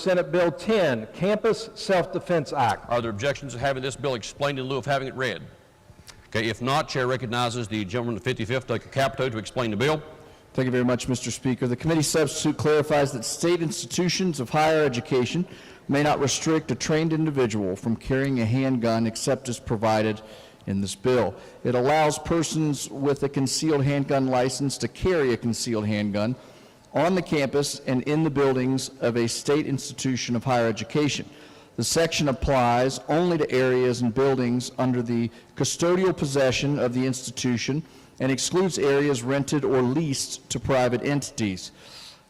Senate Bill 10, Campus Self-Defense Act. Are there objections to having this bill explained in lieu of having it read? Okay, if not, Chair recognizes the gentleman from the 55th, Dr. Capito, to explain the bill. Thank you very much, Mr. Speaker. The committee substitute clarifies that state institutions of higher education may not restrict a trained individual from carrying a handgun except as provided in this bill. It allows persons with a concealed handgun license to carry a concealed handgun on the campus and in the buildings of a state institution of higher education. The section applies only to areas and buildings under the custodial possession of the institution and excludes areas rented or leased to private entities.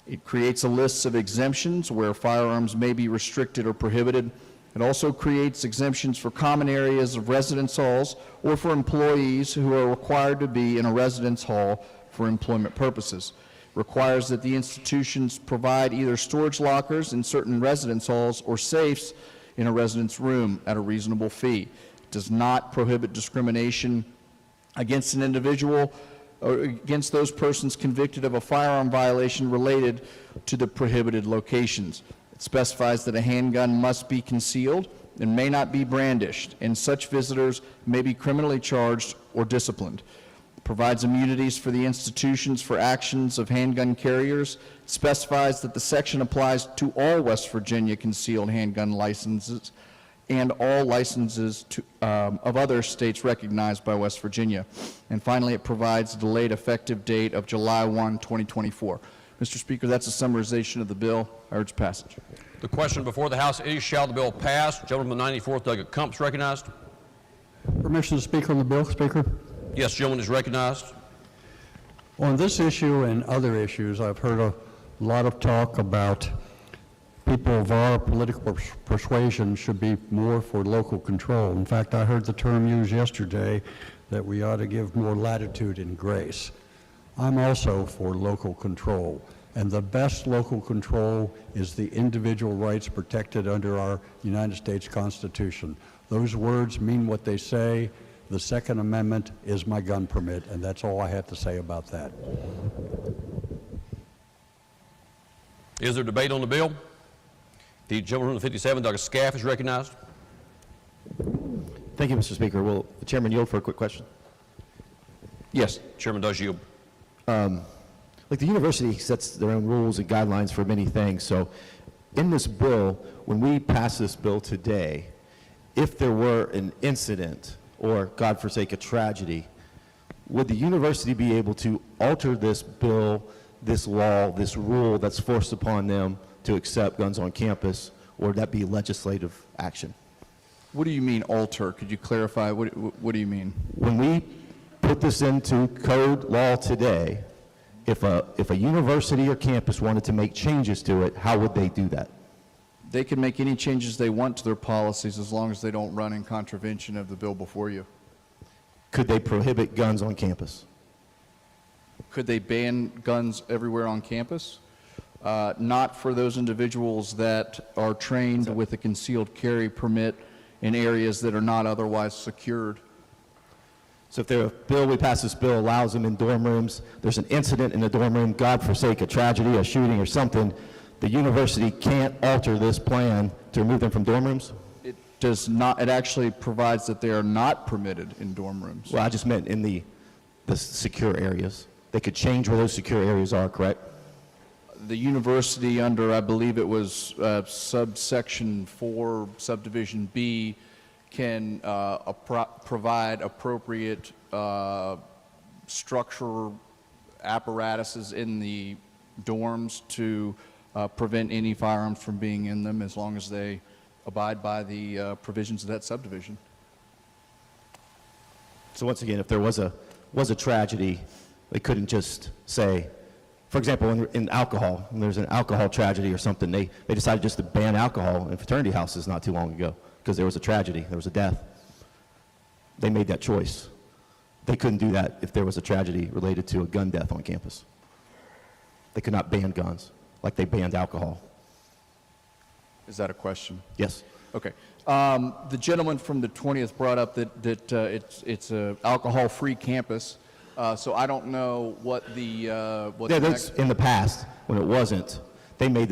It creates a list of exemptions where firearms may be restricted or prohibited. It also creates exemptions for common areas of residence halls or for employees who are required to be in a residence hall for employment purposes. It requires that the institutions provide either storage lockers in certain residence halls or safes in a residence room at a reasonable fee. It does not prohibit discrimination against an individual or against those persons convicted of a firearm violation related to the prohibited locations. It specifies that a handgun must be concealed and may not be brandished, and such visitors may be criminally charged or disciplined. It provides immunities for the institutions for actions of handgun carriers. It specifies that the section applies to all West Virginia concealed handgun licenses and all licenses of other states recognized by West Virginia. And finally, it provides a delayed effective date of July 1, 2024. Mr. Speaker, that's a summarization of the bill. I urge passage. The question before the House is, shall the bill pass? Gentleman from the 94th, Doug Cump's recognized. Permission to speak on the bill, Speaker? Yes, gentleman is recognized. On this issue and other issues, I've heard a lot of talk about people of our political persuasion should be more for local control. In fact, I heard the term used yesterday that we ought to give more latitude and grace. I'm also for local control, and the best local control is the individual rights protected under our United States Constitution. Those words mean what they say. The Second Amendment is my gun permit, and that's all I have to say about that. Is there debate on the bill? The gentleman from the 57th, Dr. Scaff, is recognized. Thank you, Mr. Speaker. Will the chairman yield for a quick question? Yes. Chairman does yield. Like the university sets their own rules and guidelines for many things. So in this bill, when we pass this bill today, if there were an incident or, God forsake, a tragedy, would the university be able to alter this bill, this law, this rule that's forced upon them to accept guns on campus, or would that be legislative action? What do you mean alter? Could you clarify? What do you mean? When we put this into code law today, if a university or campus wanted to make changes to it, how would they do that? They can make any changes they want to their policies as long as they don't run in contravention of the bill before you. Could they prohibit guns on campus? Could they ban guns everywhere on campus? Not for those individuals that are trained with a concealed carry permit in areas that are not otherwise secured. So if we pass this bill allows them in dorm rooms, there's an incident in the dorm room, God forsake, a tragedy, a shooting or something, the university can't alter this plan to remove them from dorm rooms? It does not. It actually provides that they are not permitted in dorm rooms. Well, I just meant in the secure areas. They could change where those secure areas are, correct? The university under, I believe it was subsection 4, subdivision B, can provide appropriate structure apparatuses in the dorms to prevent any firearms from being in them as long as they abide by the provisions of that subdivision. So once again, if there was a tragedy, they couldn't just say, for example, in alcohol, when there's an alcohol tragedy or something, they decided just to ban alcohol in fraternity houses not too long ago because there was a tragedy, there was a death. They made that choice. They couldn't do that if there was a tragedy related to a gun death on campus. They could not ban guns like they banned alcohol. Is that a question? Yes. Okay. The gentleman from the 20th brought up that it's a alcohol-free campus. So I don't know what the that's in the past when it wasn't. they made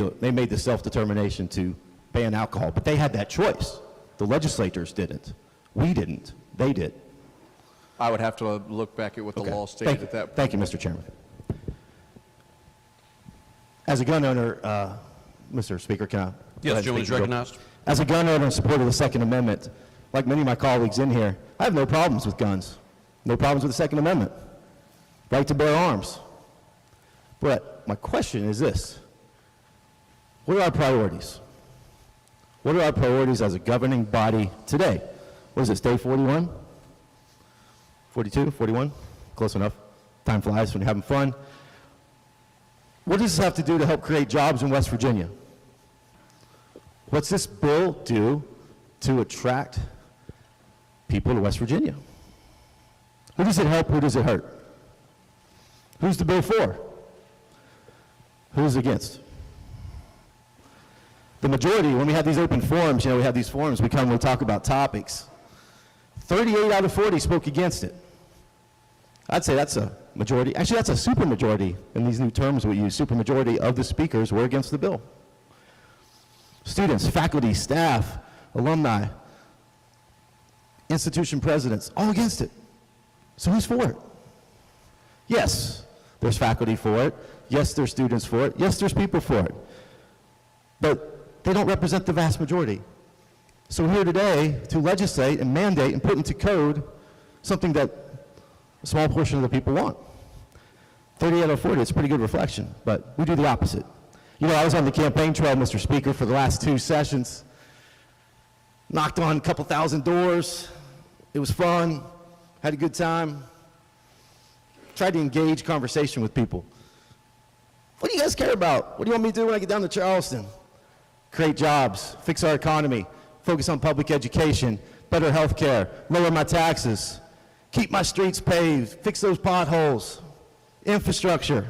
the self-determination to ban alcohol. But they had that choice. The legislators didn't. We didn't. They did. I would have to look back at what the Okay. law stated at that point. Thank you, Mr. Chairman. As a gun owner, Mr. Speaker, can I? go ahead Yes, and gentleman is speak to the bill? recognized. As a gun owner in support of the Second Amendment, like many of my colleagues in here, I have no problems with guns. No problems with the Second Amendment. Right to bear arms. But my question is this. What are our priorities? What are our priorities as a governing body today? What is it, day 41? 42, 41? Close enough. Time flies when you're having fun. What does this have to do to help create jobs in West Virginia? What's this bill do to attract people to West Virginia? Who does it help? Who does it hurt? Who's the bill for? Who's against? The majority, when we have these open forums, we have these forums, we come, we talk about topics. 38 out of 40 spoke against it. I'd say that's a majority. Actually, that's a supermajority in these new terms we use. Supermajority of the speakers were against the bill. Students, faculty, staff, alumni, institution presidents, all against it. So who's for it? Yes, there's faculty for it. Yes, there's students for it. Yes, there's people for it. But they don't represent the vast majority. So we're here today to legislate and mandate and put into code something that a small portion of the people want. 38 out of 40, it's a pretty good reflection, but we do the opposite. I was on the campaign trail, Mr. Speaker, for the last 2 sessions. Knocked on a couple thousand doors. It was fun. Had a good time. Tried to engage conversation with people. What do you guys care about? What do you want me to do when I get down to Charleston? Create jobs, fix our economy, focus on public education, better health care, lower my taxes, keep my streets paved, fix those potholes, infrastructure.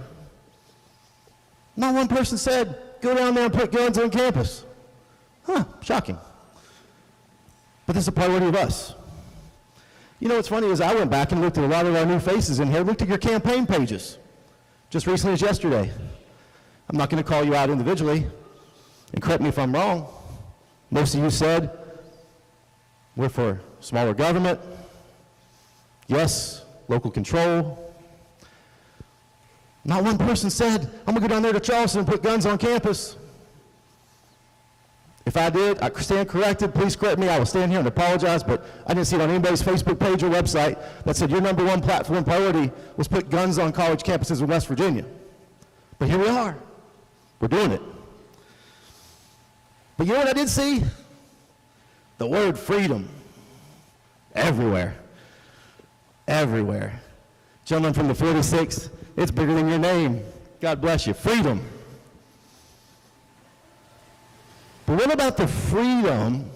Not one person said, go down there and put guns on campus. Shocking. But this is a priority of us. What's funny is I went back and looked at a lot of our new faces in here, looked at your campaign pages, just recently as yesterday. I'm not going to call you out individually, and correct me if I'm wrong. Most of you said, we're for smaller government. Yes, local control. Not one person said, I'm going to go down there to Charleston and put guns on campus. If I did, I stand corrected. Please correct me. I will stand here and apologize, but I didn't see it on anybody's Facebook page or website that said your number one platform priority was put guns on college campuses in West Virginia. But here we are. We're doing it. But you know what I did see? The word freedom. Everywhere. Everywhere. Gentleman from the 46th, it's bigger than your name. God bless you. Freedom. But what about the freedom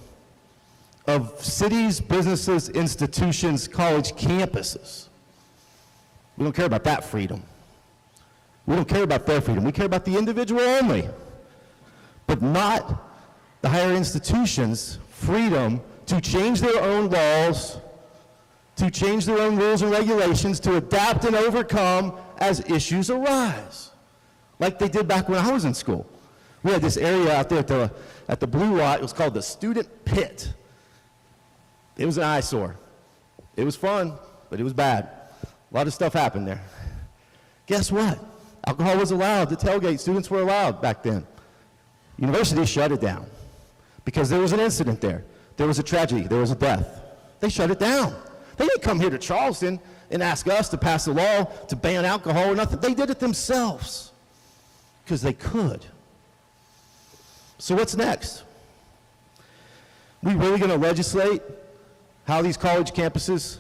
of cities, businesses, institutions, college campuses? We don't care about that freedom. We don't care about their freedom. We care about the individual only, but not the higher institutions' freedom to change their own laws, to change their own rules and regulations, to adapt and overcome as issues arise, like they did back when I was in school. We had this area out there at the Blue Lot. It was called the Student Pit. It was an eyesore. It was fun, but it was bad. A lot of stuff happened there. Guess what? Alcohol was allowed. The tailgate students were allowed back then. University shut it down because there was an incident there. There was a tragedy. There was a death. They shut it down. They didn't come here to Charleston and ask us to pass a law to ban alcohol or nothing. They did it themselves because they could. So what's next? We really going to legislate how these college campuses,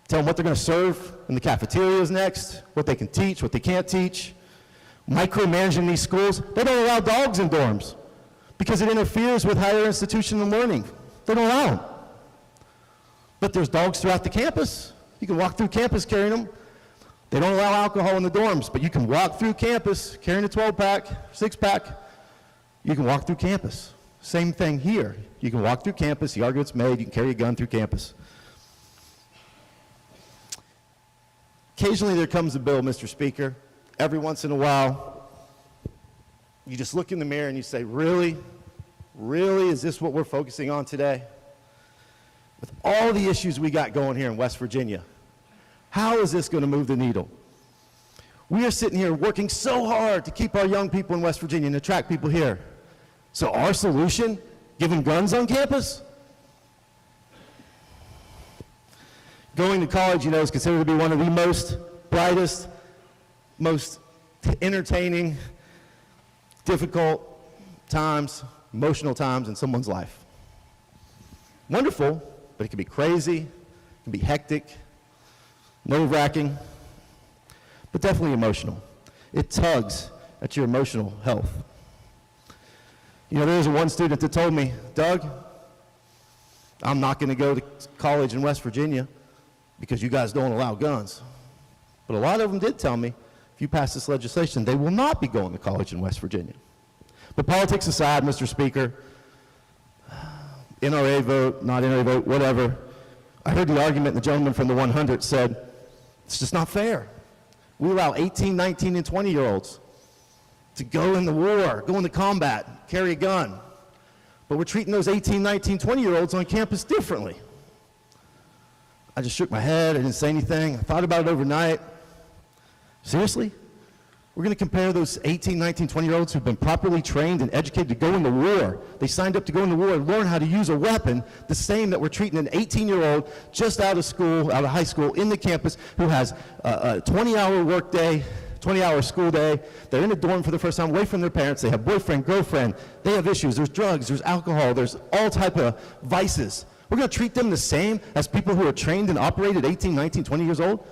tell them what they're going to serve in the cafeterias next, what they can teach, what they can't teach, micromanaging these schools? They don't allow dogs in dorms because it interferes with higher institutional learning. They don't allow them. But there's dogs throughout the campus. You can walk through campus carrying them. They don't allow alcohol in the dorms, but you can walk through campus carrying a 12-pack, 6-pack. You can walk through campus. Same thing here. You can walk through campus, the argument's made, you can carry a gun through campus. Occasionally there comes a bill, Mr. Speaker. Every once in a while, you just look in the mirror and you say, really? Really? Is this what we're focusing on today? With all the issues we got going here in West Virginia, how is this going to move the needle? We are sitting here working so hard to keep our young people in West Virginia and attract people here. So our solution, giving guns on campus? Going to college, you know, is considered to be one of the most brightest, most entertaining, difficult times, emotional times in someone's life. Wonderful, but it can be crazy, it can be hectic, nerve-wracking, but definitely emotional. It tugs at your emotional health. You know, there was one student that told me, Doug, I'm not going to go to college in West Virginia because you guys don't allow guns. But a lot of them did tell me, if you pass this legislation, they will not be going to college in West Virginia. But politics aside, Mr. Speaker, NRA vote, not NRA vote, whatever, I heard the argument, the gentleman from the 100 said, it's just not fair. We allow 18, 19, and 20-year-olds to go in the war, go into combat, carry a gun. But we're treating those 18, 19, 20-year-olds on campus differently. I just shook my head, I didn't say anything. I thought about it overnight. Seriously? We're going to compare those 18, 19, 20-year-olds who've been properly trained and educated to go into war. They signed up to go into war and learn how to use a weapon, the same that we're treating an 18-year-old just out of school, out of high school, in the campus, who has a 20-hour work day, 20-hour school day. They're in a dorm for the first time, away from their parents. They have boyfriend, girlfriend. They have issues. There's drugs. There's alcohol. There's all type of vices. We're going to treat them the same as people who are trained and operated 18, 19, 20 years old?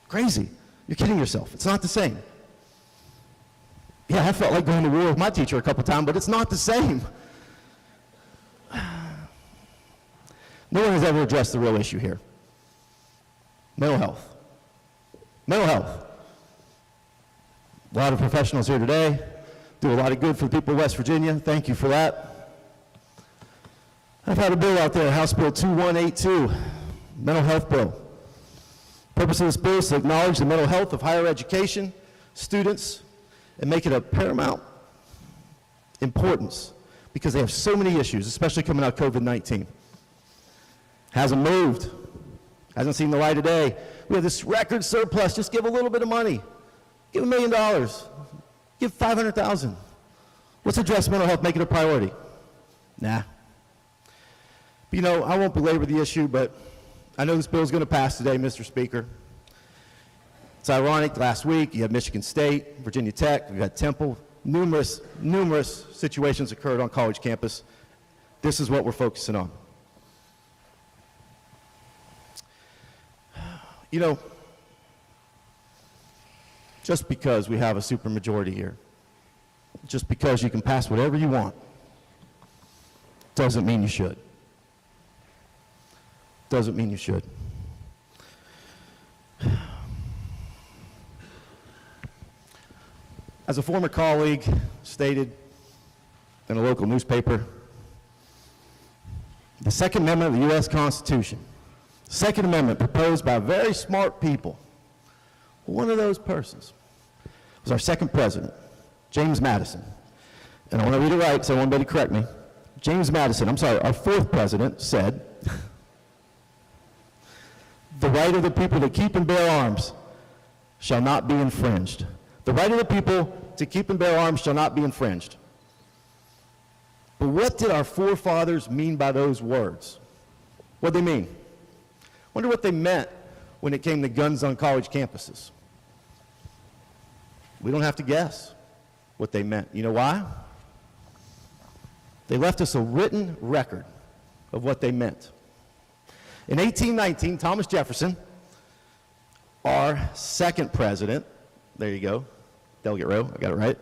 Crazy. You're kidding yourself. It's not the same. Yeah, I felt like going to war with my teacher a couple times, but it's not the same. No one has ever addressed the real issue here. Mental health. Mental health. A lot of professionals here today do a lot of good for the people of West Virginia. Thank you for that. I've had a bill out there, House Bill 2182, mental health bill. The purpose of this bill is to acknowledge the mental health of higher education students and make it of paramount importance because they have so many issues, especially coming out of COVID-19. Hasn't moved, hasn't seen the light of day. We have this record surplus. Just give a little bit of money. Give $1 million. Give $500,000. Let's address mental health, make it a priority. Nah. But, you know, I won't belabor the issue, but I know this bill is going to pass today, Mr. Speaker. It's ironic, last week you had Michigan State, Virginia Tech, we've had Temple, numerous situations occurred on college campus. This is what we're focusing on. You know, just because we have a supermajority here, just because you can pass whatever you want, doesn't mean you should. Doesn't mean you should. As a former colleague stated in a local newspaper, the Second Amendment of the U.S. Constitution, Second Amendment proposed by very smart people. One of those persons was our second president, James Madison. And I want to read it right, so I want anybody to correct me. James Madison, our fourth president, said, the right of the people to keep and bear arms shall not be infringed. The right of the people to keep and bear arms shall not be infringed. But what did our forefathers mean by those words? What did they mean? Wonder what they meant when it came to guns on college campuses. We don't have to guess what they meant. You know why? They left us a written record of what they meant. In 1819, Thomas Jefferson, our second president, there you go, Delegate Rowe, I got it right.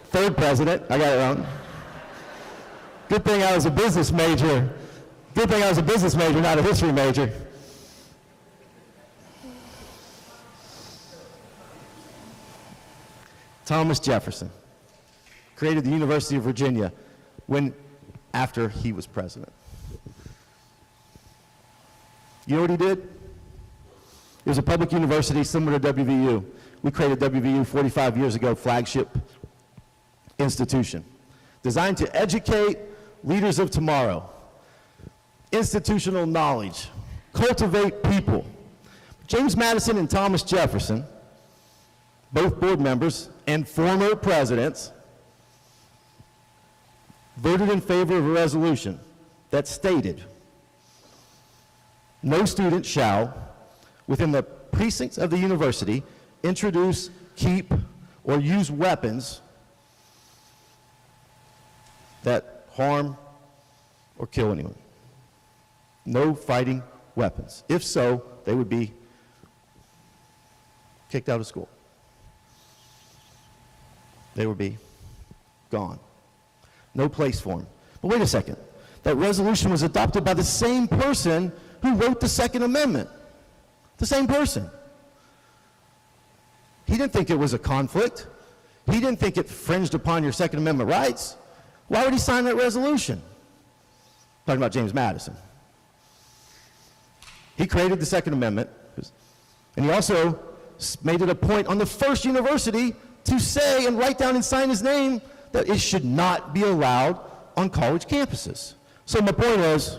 Third president, I got it wrong. Good thing I was a business major. Good thing I was a business major, not a history major. Thomas Jefferson created the University of Virginia after he was president. You know what he did? It was a public university similar to WVU. We created WVU 45 years ago, flagship institution, designed to educate leaders of tomorrow, institutional knowledge, cultivate people. James Madison and Thomas Jefferson, both board members and former presidents, voted in favor of a resolution that stated, no student shall, within the precincts of the university, introduce, keep, or use weapons that harm or kill anyone. No fighting weapons. If so, they would be kicked out of school. They would be gone. No place for them. But wait a second. That resolution was adopted by the same person who wrote the Second Amendment. The same person. He didn't think it was a conflict. He didn't think it infringed upon your Second Amendment rights. Why would he sign that resolution? Talking about James Madison. He created the Second Amendment, and he also made it a point on the first university to say and write down and sign his name that it should not be allowed on college campuses. So my point is,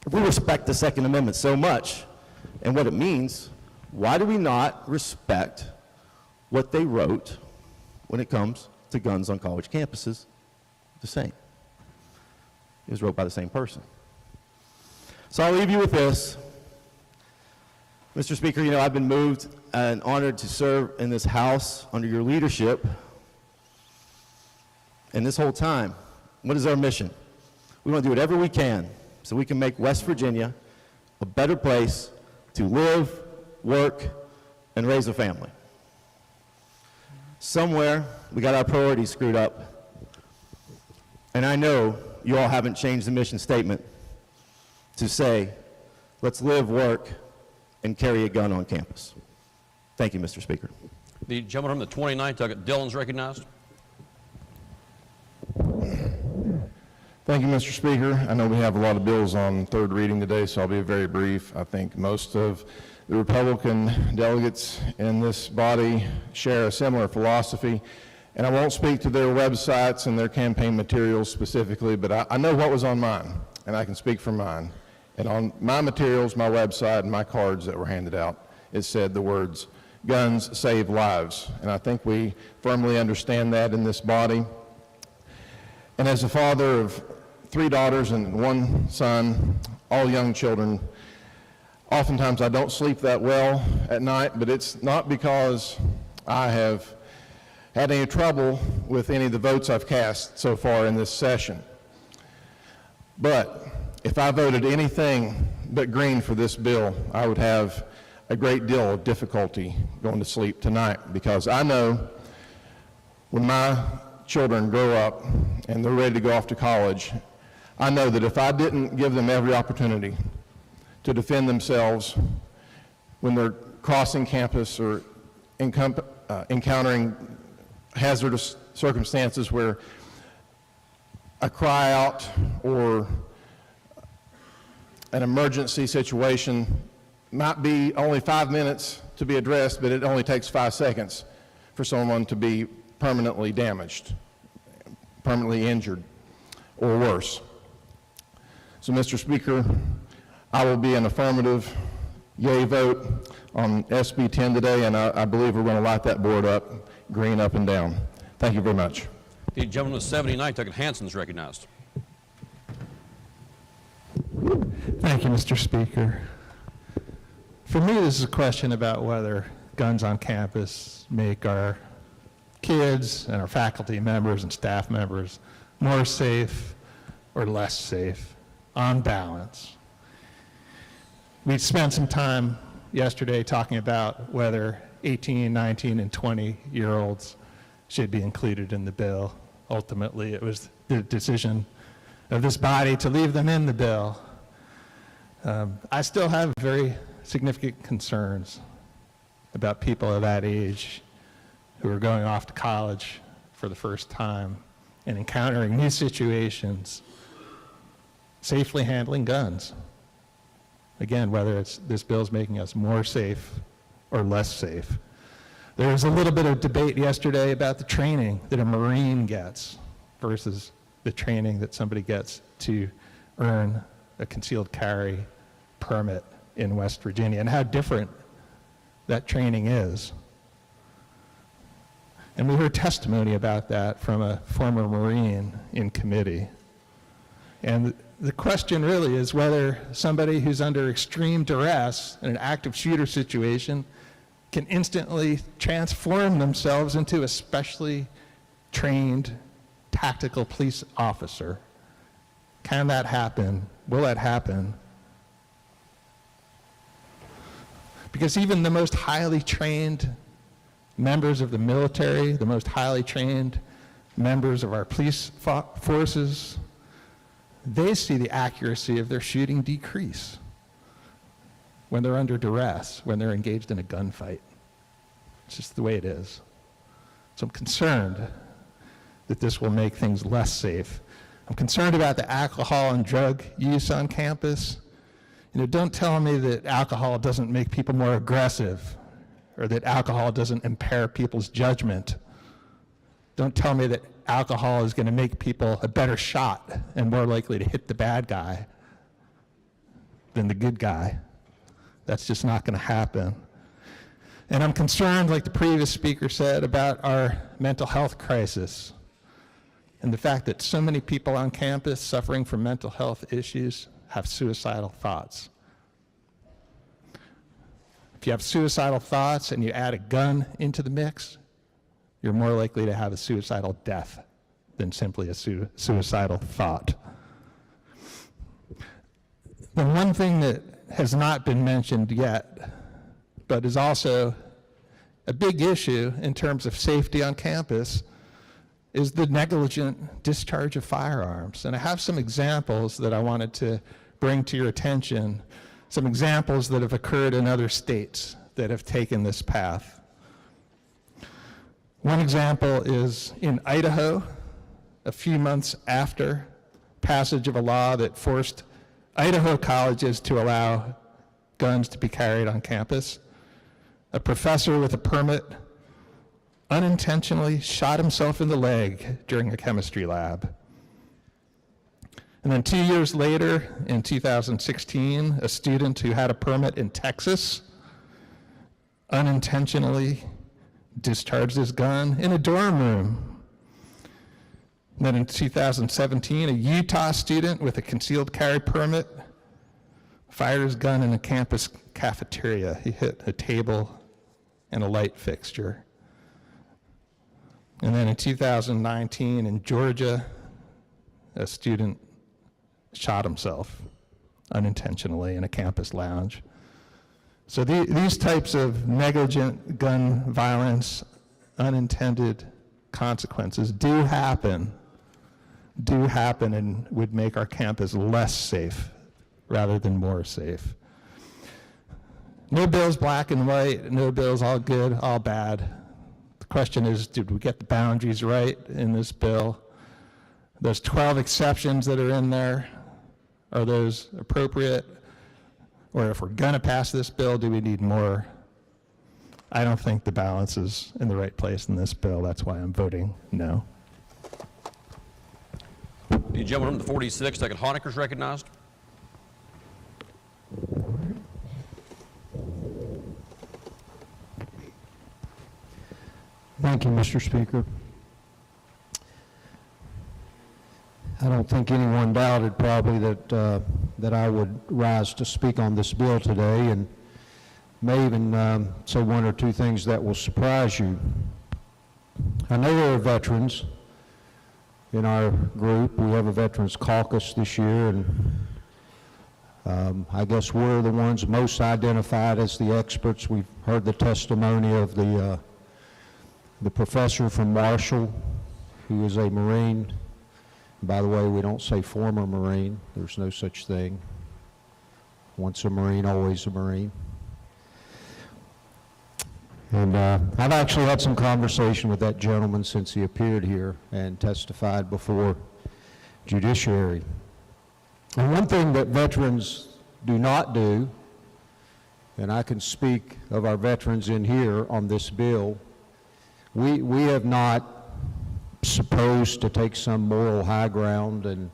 if we respect the Second Amendment so much and what it means, why do we not respect what they wrote when it comes to guns on college campuses the same? It was wrote by the same person. So I'll leave you with this. Mr. Speaker, you know, I've been moved and honored to serve in this House under your leadership. And this whole time, what is our mission? We want to do whatever we can so we can make West Virginia a better place to live, work, and raise a family. Somewhere, we got our priorities screwed up. And I know you all haven't changed the mission statement to say, let's live, work, and carry a gun on campus. Thank you, Mr. Speaker. The gentleman from the 29th, Delegate Dillon's recognized. Thank you, Mr. Speaker. I know we have a lot of bills on third reading today, so I'll be very brief. I think most of the Republican delegates in this body share a similar philosophy, and I won't speak to their websites and their campaign materials specifically, but I know what was on mine, and I can speak for mine. And on my materials, my website, and my cards that were handed out, it said the words, "Guns save lives." And I think we firmly understand that in this body. And as a father of 3 daughters and 1 son, all young children, oftentimes I don't sleep that well at night, but it's not because I have had any trouble with any of the votes I've cast so far in this session. But if I voted anything but green for this bill, I would have a great deal of difficulty going to sleep tonight, because I know when my children grow up and they're ready to go off to college, I know that if I didn't give them every opportunity to defend themselves when they're crossing campus or encountering hazardous circumstances where a cry out or an emergency situation might be only 5 minutes to be addressed, but it only takes 5 seconds for someone to be permanently damaged, permanently injured, or worse. So, Mr. Speaker, I will be an affirmative yay vote on SB10 today, and I believe we're going to light that board up, green up and down. Thank you very much. The gentleman from the 79th, Delegate Hanson's recognized. Thank you, Mr. Speaker. For me, this is a question about whether guns on campus make our kids and our faculty members and staff members more safe or less safe, on balance. We spent some time yesterday talking about whether 18, 19, and 20-year-olds should be included in the bill. Ultimately, it was the decision of this body to leave them in the bill. I still have very significant concerns about people of that age who are going off to college for the first time and encountering new situations, safely handling guns. Again, whether it's this bill's making us more safe or less safe. There was a little bit of debate yesterday about the training that a Marine gets versus the training that somebody gets to earn a concealed carry permit in West Virginia, and how different that training is. And we heard testimony about that from a former Marine in committee. And the question really is whether somebody who's under extreme duress in an active shooter situation can instantly transform themselves into a specially trained tactical police officer. Can that happen? Will that happen? Because even the most highly trained members of the military, the most highly trained members of our police forces, they see the accuracy of their shooting decrease when they're under duress, when they're engaged in a gunfight. It's just the way it is. So I'm concerned that this will make things less safe. I'm concerned about the alcohol and drug use on campus. You know, don't tell me that alcohol doesn't make people more aggressive, or that alcohol doesn't impair people's judgment. Don't tell me that alcohol is going to make people a better shot and more likely to hit the bad guy than the good guy. That's just not going to happen. And I'm concerned, like the previous speaker said, about our mental health crisis and the fact that so many people on campus suffering from mental health issues have suicidal thoughts. If you have suicidal thoughts and you add a gun into the mix, you're more likely to have a suicidal death than simply a suicidal thought. The one thing that has not been mentioned yet, but is also a big issue in terms of safety on campus, is the negligent discharge of firearms. And I have some examples that I wanted to bring to your attention, some examples that have occurred in other states that have taken this path. One example is in Idaho, a few months after passage of a law that forced Idaho colleges to allow guns to be carried on campus. A professor with a permit unintentionally shot himself in the leg during a chemistry lab. And then 2 years later, in 2016, a student who had a permit in Texas unintentionally discharged his gun in a dorm room. And then in 2017, a Utah student with a concealed carry permit fired his gun in a campus cafeteria. He hit a table and a light fixture. And then in 2019 in Georgia, a student shot himself unintentionally in a campus lounge. So these types of negligent gun violence, unintended consequences do happen and would make our campus less safe rather than more safe. No bill's black and white, no bill's all good, all bad. The question is, did we get the boundaries right in this bill? Those 12 exceptions that are in there, are those appropriate? Or if we're gonna pass this bill, do we need more? I don't think the balance is in the right place in this bill. That's why I'm voting no. The gentleman from the 46th, second Honecker is recognized. Thank you, Mr. Speaker. I don't think anyone doubted probably that I would rise to speak on this bill today, and may even say one or two things that will surprise you. I know there are veterans in our group. We have a Veterans Caucus this year, and I guess we're the ones most identified as the experts. We've heard the testimony of the professor from Marshall, who is a Marine. By the way, we don't say former Marine. There's no such thing. Once a Marine, always a Marine. And I've actually had some conversation with that gentleman since he appeared here and testified before Judiciary. And one thing that veterans do not do, and I can speak of our veterans in here on this bill, we have not supposed to take some moral high ground and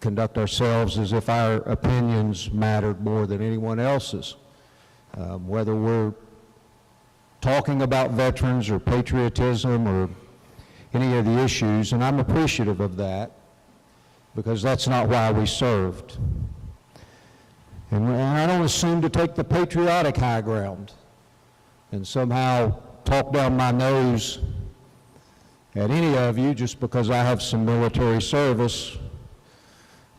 conduct ourselves as if our opinions mattered more than anyone else's. Whether we're talking about veterans or patriotism or any of the issues, and I'm appreciative of that, because that's not why we served. And I don't assume to take the patriotic high ground and somehow talk down my nose at any of you just because I have some military service,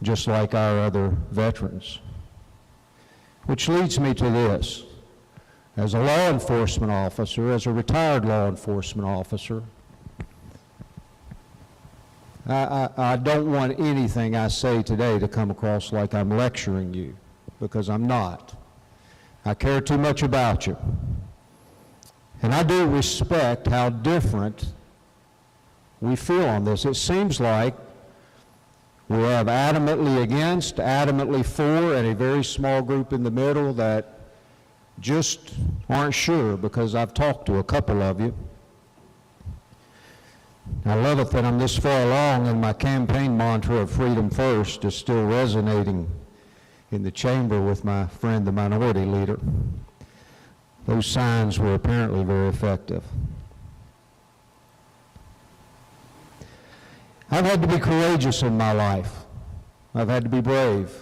just like our other veterans. Which leads me to this. As a law enforcement officer, as a retired law enforcement officer, I don't want anything I say today to come across like I'm lecturing you, because I'm not. I care too much about you. And I do respect how different we feel on this. It seems like we have adamantly against, adamantly for, and a very small group in the middle that just aren't sure, because I've talked to a couple of you. I love it that I'm this far along and my campaign mantra of freedom first is still resonating in the chamber with my friend, the minority leader. Those signs were apparently very effective. I've had to be courageous in my life. I've had to be brave.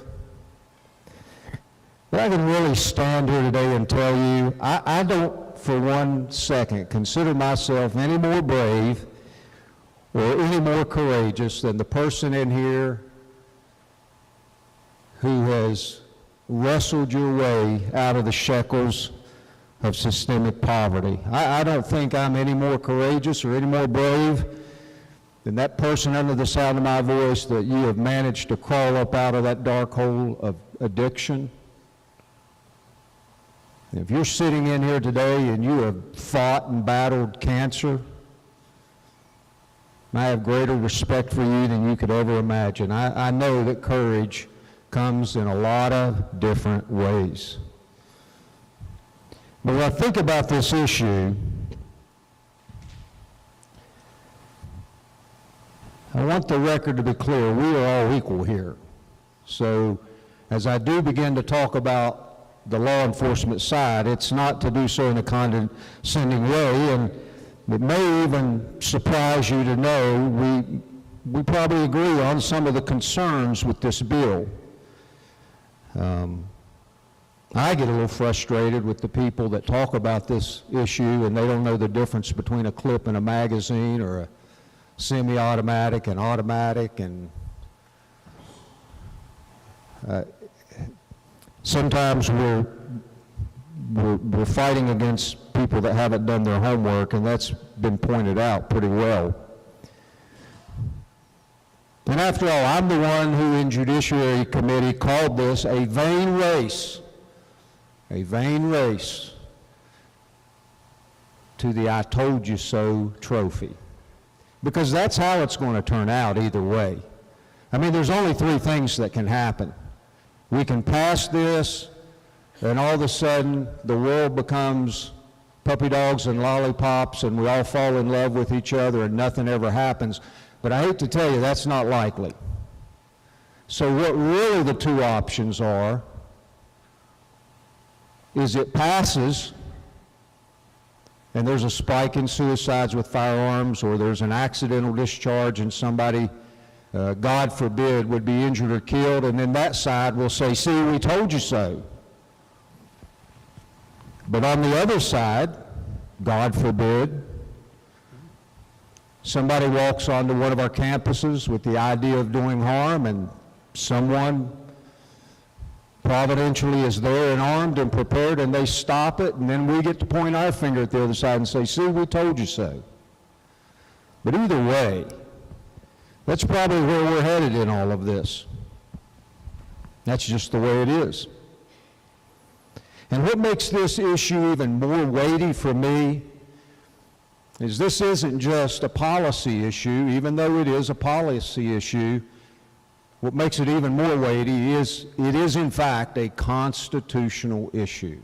But I can really stand here today and tell you, I don't for 1 second consider myself any more brave or any more courageous than the person in here who has wrestled your way out of the shackles of systemic poverty. I don't think I'm any more courageous or any more brave than that person under the sound of my voice that you have managed to crawl up out of that dark hole of addiction. If you're sitting in here today and you have fought and battled cancer, I have greater respect for you than you could ever imagine. I know that courage comes in a lot of different ways. But when I think about this issue, I want the record to be clear. We are all equal here. So as I do begin to talk about the law enforcement side, it's not to do so in a condescending way, and it may even surprise you to know we probably agree on some of the concerns with this bill. I get a little frustrated with the people that talk about this issue and they don't know the difference between a clip in a magazine or a semi-automatic and automatic, and sometimes we're fighting against people that haven't done their homework, and that's been pointed out pretty well. And after all, I'm the one who in Judiciary Committee called this a vain race to the I told you so trophy. Because that's how it's going to turn out either way. I mean, there's only 3 things that can happen. We can pass this, and all of a sudden the world becomes puppy dogs and lollipops, and we all fall in love with each other and nothing ever happens. But I hate to tell you, that's not likely. So what really the 2 options are is it passes and there's a spike in suicides with firearms, or there's an accidental discharge and somebody, God forbid, would be injured or killed, and then that side will say, see, we told you so. But on the other side, God forbid, somebody walks onto one of our campuses with the idea of doing harm, and someone providentially is there and armed and prepared, and they stop it, and then we get to point our finger at the other side and say, see, we told you so. But either way, that's probably where we're headed in all of this. That's just the way it is. And what makes this issue even more weighty for me is this isn't just a policy issue, even though it is a policy issue. what makes it even more weighty is it is in fact a constitutional issue.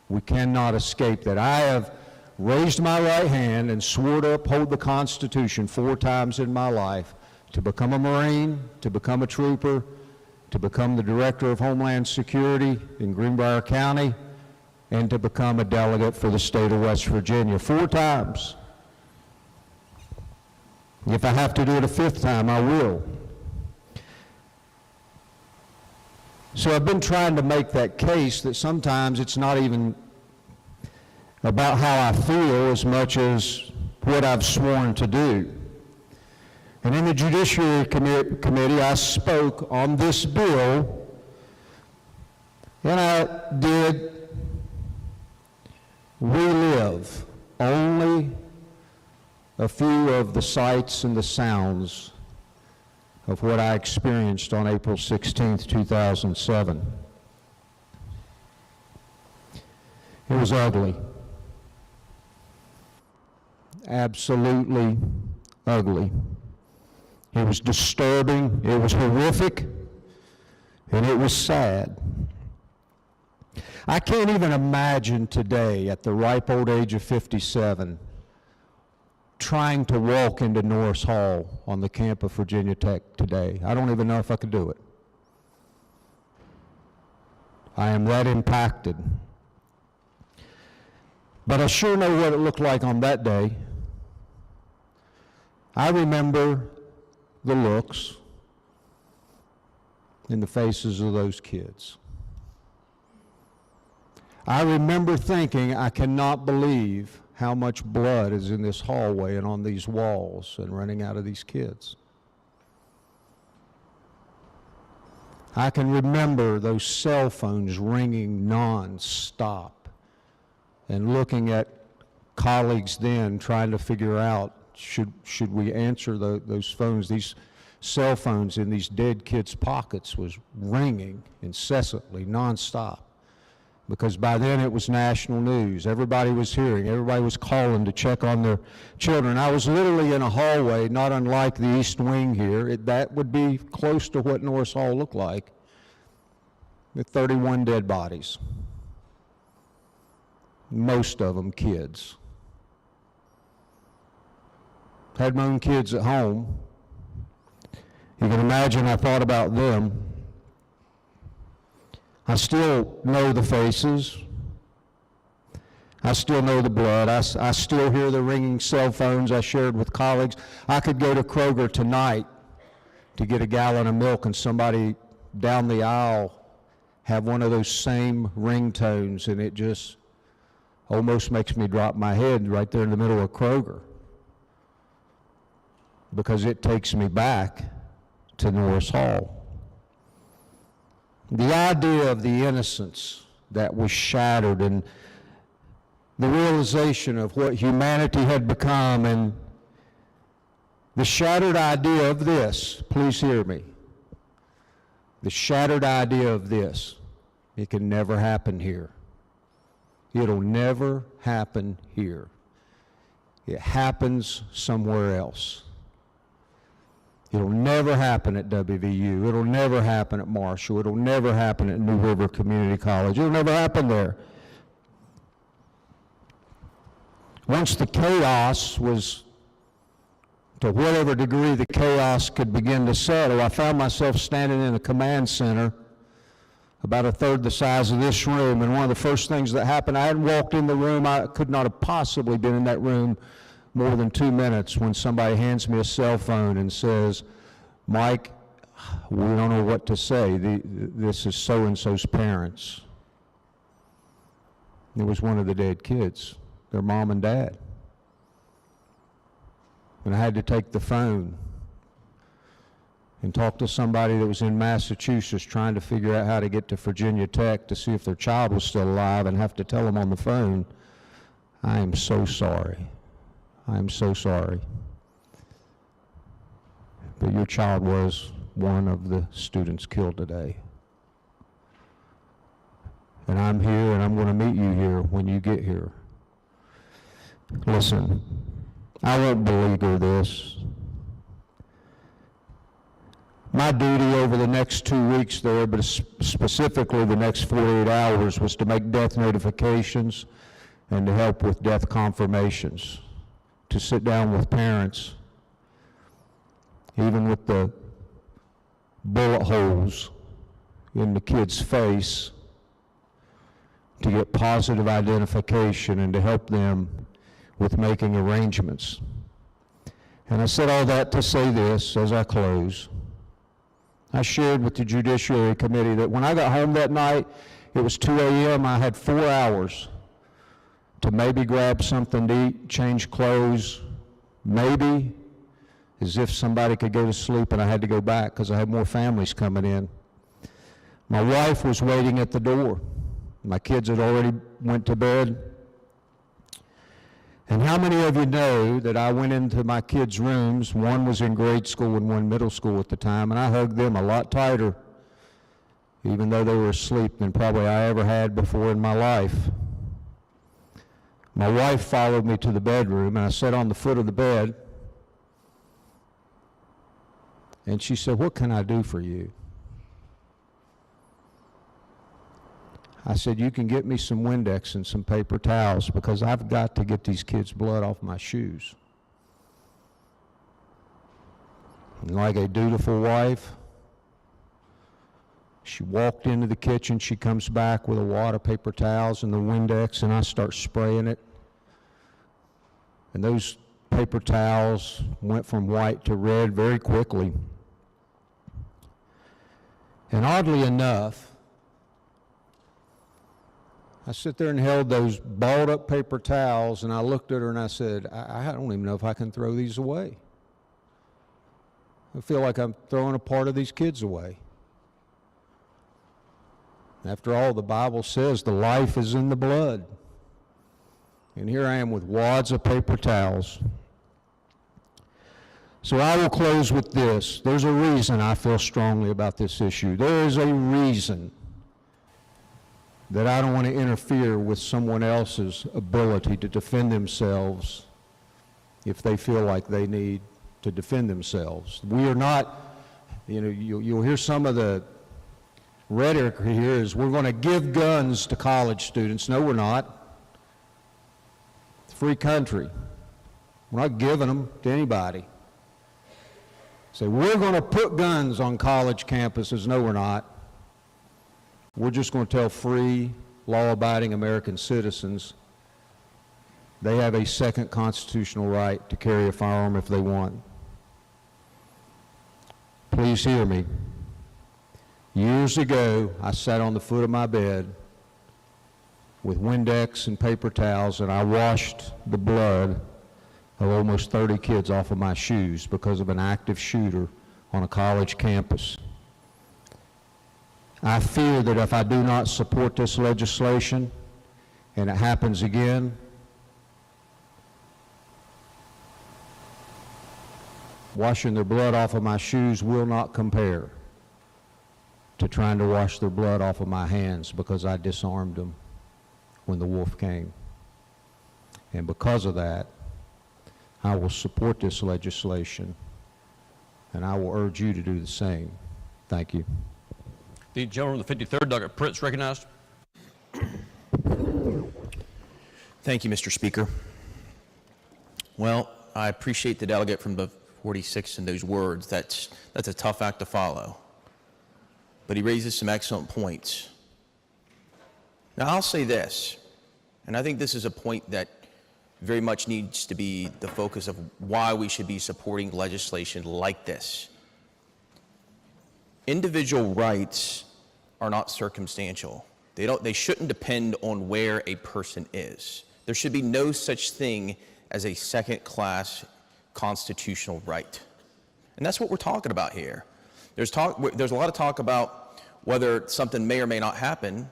We cannot escape that. I have raised my right hand and swore to uphold the Constitution 4 times in my life, to become a Marine, to become a trooper, to become the Director of Homeland Security in Greenbrier County, and to become a delegate for the state of West Virginia 4 times. If I have to do it a 5th time, I will. So I've been trying to make that case that sometimes it's not even about how I feel as much as what I've sworn to do. And in the Judiciary Committee, I spoke on this bill, and I did relive only a few of the sights and the sounds of what I experienced on April 16th, 2007. It was ugly. Absolutely ugly. It was disturbing, it was horrific, and it was sad. I can't even imagine today, at the ripe old age of 57, trying to walk into Norris Hall on the campus of Virginia Tech today. I don't even know if I could do it. I am that impacted. But I sure know what it looked like on that day. I remember the looks in the faces of those kids. I remember thinking, I cannot believe how much blood is in this hallway and on these walls and running out of these kids. I can remember those cell phones ringing non-stop and looking at colleagues then trying to figure out, should we answer those phones? These cell phones in these dead kids' pockets was ringing incessantly, non-stop. Because by then it was national news. Everybody was hearing, everybody was calling to check on their children. I was literally in a hallway, not unlike the East Wing here. That would be close to what Norris Hall looked like, with 31 dead bodies. Most of them kids. Had my own kids at home. You can imagine I thought about them. I still know the faces. I still know the blood. I still hear the ringing cell phones I shared with colleagues. I could go to Kroger tonight to get a gallon of milk and somebody down the aisle have one of those same ringtones, and it just almost makes me drop my head right there in the middle of Kroger, because it takes me back to Norris Hall. The idea of the innocence that was shattered and the realization of what humanity had become, and the shattered idea of this, please hear me, the shattered idea of this, it can never happen here. It'll never happen here. It happens somewhere else. It'll never happen at WVU. It'll never happen at Marshall. It'll never happen at New River Community College. It'll never happen there. Once the chaos was, to whatever degree the chaos could begin to settle, I found myself standing in a command center about a third the size of this room, and one of the first things that happened, I hadn't walked in the room, I could not have possibly been in that room more than 2 minutes when somebody hands me a cell phone and says, "Mike, we don't know what to say. This is so-and-so's parents." It was one of the dead kids, their mom and dad. And I had to take the phone and talk to somebody that was in Massachusetts trying to figure out how to get to Virginia Tech to see if their child was still alive, and have to tell them on the phone, "I am so sorry. I am so sorry. But your child was one of the students killed today. And I'm here, and I'm going to meet you here when you get here." Listen, I won't beleaguer this. My duty over the next 2 weeks there, but specifically the next 48 hours, was to make death notifications and to help with death confirmations, to sit down with parents, even with the bullet holes in the kid's face, to get positive identification and to help them with making arrangements. And I said all that to say this as I close. I shared with the Judiciary Committee that when I got home that night, it was 2 a.m., I had 4 hours to maybe grab something to eat, change clothes, maybe, as if somebody could go to sleep and I had to go back because I had more families coming in. My wife was waiting at the door. My kids had already went to bed. And how many of you know that I went into my kids' rooms, one was in grade school and one middle school at the time, and I hugged them a lot tighter, even though they were asleep, than probably I ever had before in my life. My wife followed me to the bedroom, and I sat on the foot of the bed, and she said, "What can I do for you?" I said, "You can get me some Windex and some paper towels because I've got to get these kids' blood off my shoes." And like a dutiful wife, she walked into the kitchen, she comes back with a wad of paper towels and the Windex, and I start spraying it. And those paper towels went from white to red very quickly. And oddly enough, I sit there and held those balled up paper towels, and I looked at her and I said, I don't even know if I can throw these away. I feel like I'm throwing a part of these kids away. After all, the Bible says the life is in the blood. And here I am with wads of paper towels. So I will close with this. There's a reason I feel strongly about this issue. There is a reason that I don't want to interfere with someone else's ability to defend themselves if they feel like they need to defend themselves. We are not, you'll hear some of the rhetoric here is we're going to give guns to college students. No, we're not. It's a free country. We're not giving them to anybody. Say, we're going to put guns on college campuses. No, we're not. We're just going to tell free, law-abiding American citizens they have a second constitutional right to carry a firearm if they want. Please hear me. Years ago, I sat on the foot of my bed with Windex and paper towels, and I washed the blood of almost 30 kids off of my shoes because of an active shooter on a college campus. I fear that if I do not support this legislation and it happens again, washing their blood off of my shoes will not compare to trying to wash their blood off of my hands because I disarmed them when the wolf came. And because of that, I will support this legislation, and I will urge you to do the same. Thank you. The gentleman from the 53rd, Delegate Prince, recognized. Thank you, Mr. Speaker. Well, I appreciate the delegate from the 46th and those words. That's a tough act to follow. But he raises some excellent points. Now, I'll say this, and I think this is a point that very much needs to be the focus of why we should be supporting legislation like this. Individual rights are not circumstantial. They shouldn't depend on where a person is. There should be no such thing as a second-class constitutional right. And that's what we're talking about here. There's a lot of talk about whether something may or may not happen,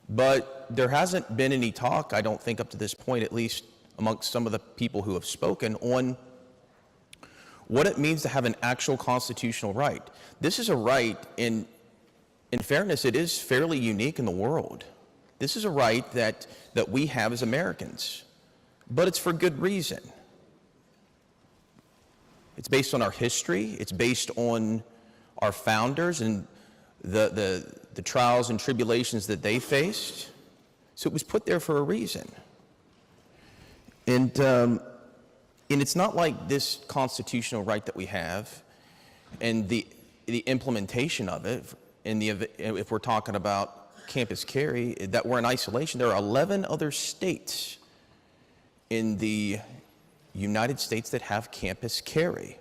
but there hasn't been any talk, I don't think up to this point, at least amongst some of the people who have spoken, on what it means to have an actual constitutional right. This is a right, in fairness, it is fairly unique in the world. This is a right that we have as Americans, but it's for good reason. It's based on our history. It's based on our founders and the trials and tribulations that they faced. So it was put there for a reason. And it's not like this constitutional right that we have and the implementation of it, if we're talking about campus carry, that we're in isolation. There are 11 other states in the United States that have campus carry,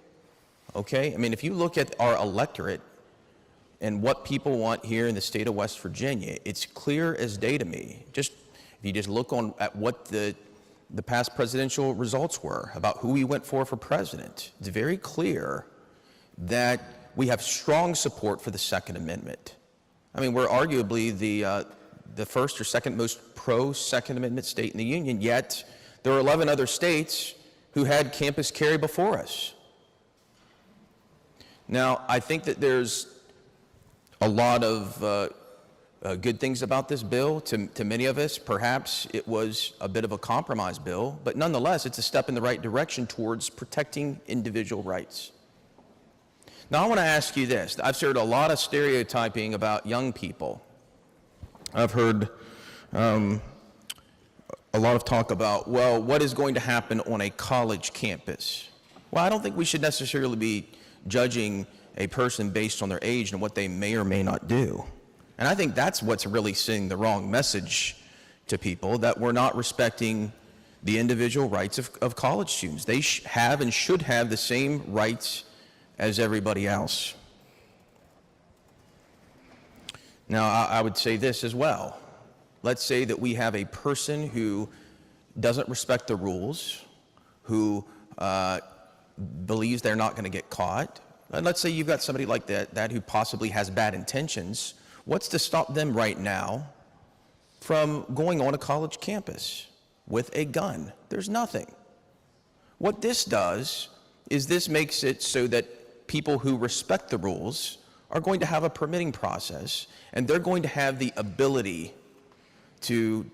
okay? I mean, if you look at our electorate and what people want here in the state of West Virginia, it's clear as day to me. If you just look at what the past presidential results were about who we went for president, it's very clear that we have strong support for the Second Amendment. I mean, we're arguably the first or second most pro-Second Amendment state in the Union, yet there are 11 other states who had campus carry before us. Now, I think that there's a lot of good things about this bill. To many of us, perhaps it was a bit of a compromise bill, but nonetheless, it's a step in the right direction towards protecting individual rights. Now, I want to ask you this. I've heard a lot of stereotyping about young people. I've heard a lot of talk about, well, what is going to happen on a college campus? Well, I don't think we should necessarily be judging a person based on their age and what they may or may not do. And I think that's what's really sending the wrong message to people, that we're not respecting the individual rights of college students. They have and should have the same rights as everybody else. Now, I would say this as well. Let's say that we have a person who doesn't respect the rules, who believes they're not going to get caught. And let's say you've got somebody like that who possibly has bad intentions. What's to stop them right now from going on a college campus with a gun? There's nothing. What this does is this makes it so that people who respect the rules are going to have a permitting process, and they're going to have the ability to,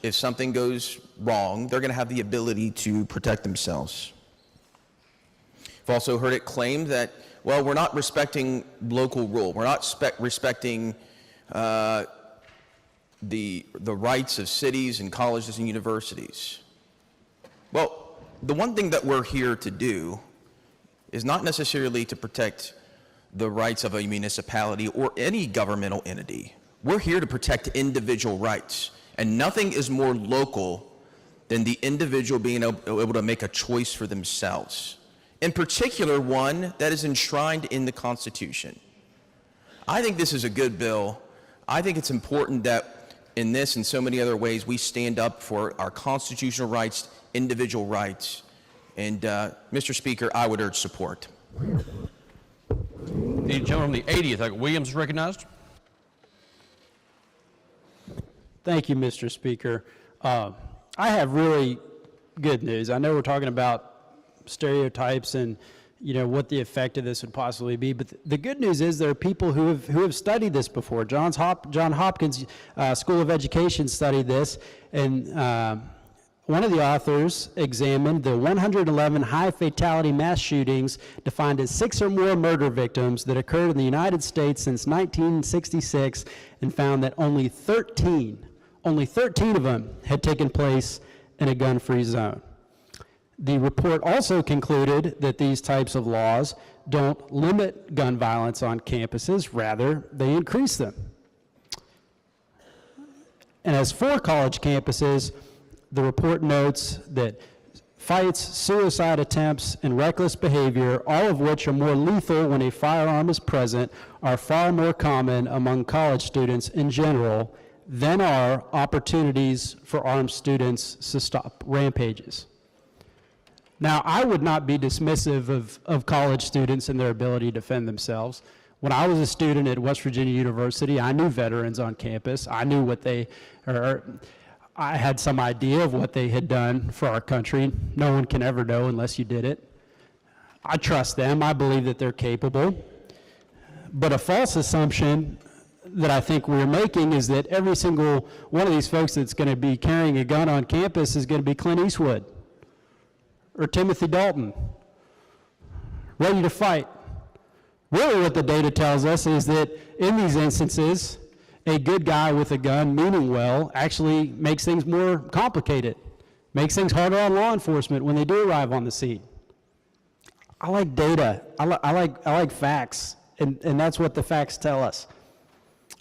if something goes wrong, they're going to have the ability to protect themselves. I've also heard it claimed that, well, we're not respecting local rule. We're not respecting the rights of cities and colleges and universities. Well, the one thing that we're here to do is not necessarily to protect the rights of a municipality or any governmental entity. We're here to protect individual rights, and nothing is more local than the individual being able to make a choice for themselves. In particular, one that is enshrined in the Constitution. I think this is a good bill. I think it's important that in this and so many other ways we stand up for our constitutional rights, individual rights. And Mr. Speaker, I would urge support. The gentleman from the 80th, Williams, is recognized. Thank you, Mr. Speaker. I have really good news. I know we're talking about stereotypes and what the effect of this would possibly be, but the good news is there are people who have studied this before. John Hopkins School of Education studied this, and one of the authors examined the 111 high fatality mass shootings defined as 6 or more murder victims that occurred in the United States since 1966, and found that only 13 of them had taken place in a gun-free zone. The report also concluded that these types of laws don't limit gun violence on campuses, rather they increase them. And as for college campuses, the report notes that fights, suicide attempts, and reckless behavior, all of which are more lethal when a firearm is present, are far more common among college students in general than are opportunities for armed students to stop rampages. Now, I would not be dismissive of college students and their ability to defend themselves. When I was a student at West Virginia University, I knew veterans on campus. I knew I had some idea of what they had done for our country. No one can ever know unless you did it. I trust them. I believe that they're capable. But a false assumption that I think we're making is that every single one of these folks that's going to be carrying a gun on campus is going to be Clint Eastwood or Timothy Dalton, ready to fight, Really what the data tells us is that in these instances, a good guy with a gun meaning well actually makes things more complicated, makes things harder on law enforcement when they do arrive on the scene. I like data. I like facts, and that's what the facts tell us.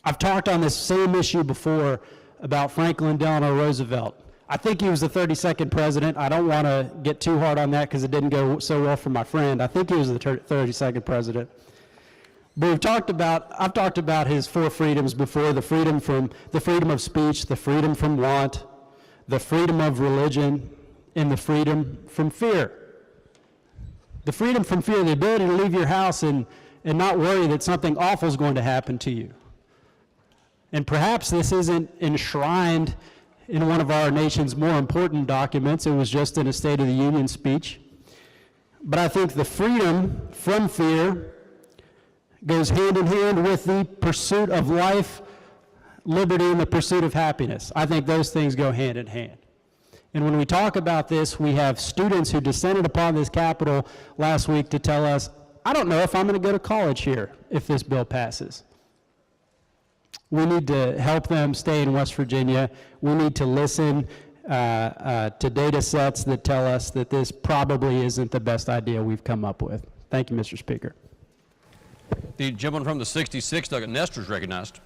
I've talked on this same issue before about Franklin Delano Roosevelt. I think he was the 32nd president. I don't want to get too hard on that because it didn't go so well for my friend. I think he was the 32nd president. But I've talked about his 4 freedoms before: the freedom of speech, the freedom from want, the freedom of religion, and the freedom from fear. The freedom from fear, the ability to leave your house and not worry that something awful is going to happen to you. And perhaps this isn't enshrined in one of our nation's more important documents. It was just in a State of the Union speech. But I think the freedom from fear goes hand in hand with the pursuit of life, liberty, and the pursuit of happiness. I think those things go hand in hand. And when we talk about this, we have students who descended upon this Capitol last week to tell us, I don't know if I'm going to go to college here if this bill passes. We need to help them stay in West Virginia. We need to listen to data sets that tell us that this probably isn't the best idea we've come up with. Thank you, Mr. Speaker. The gentleman from the 66th, Delegate Nestor, is recognized.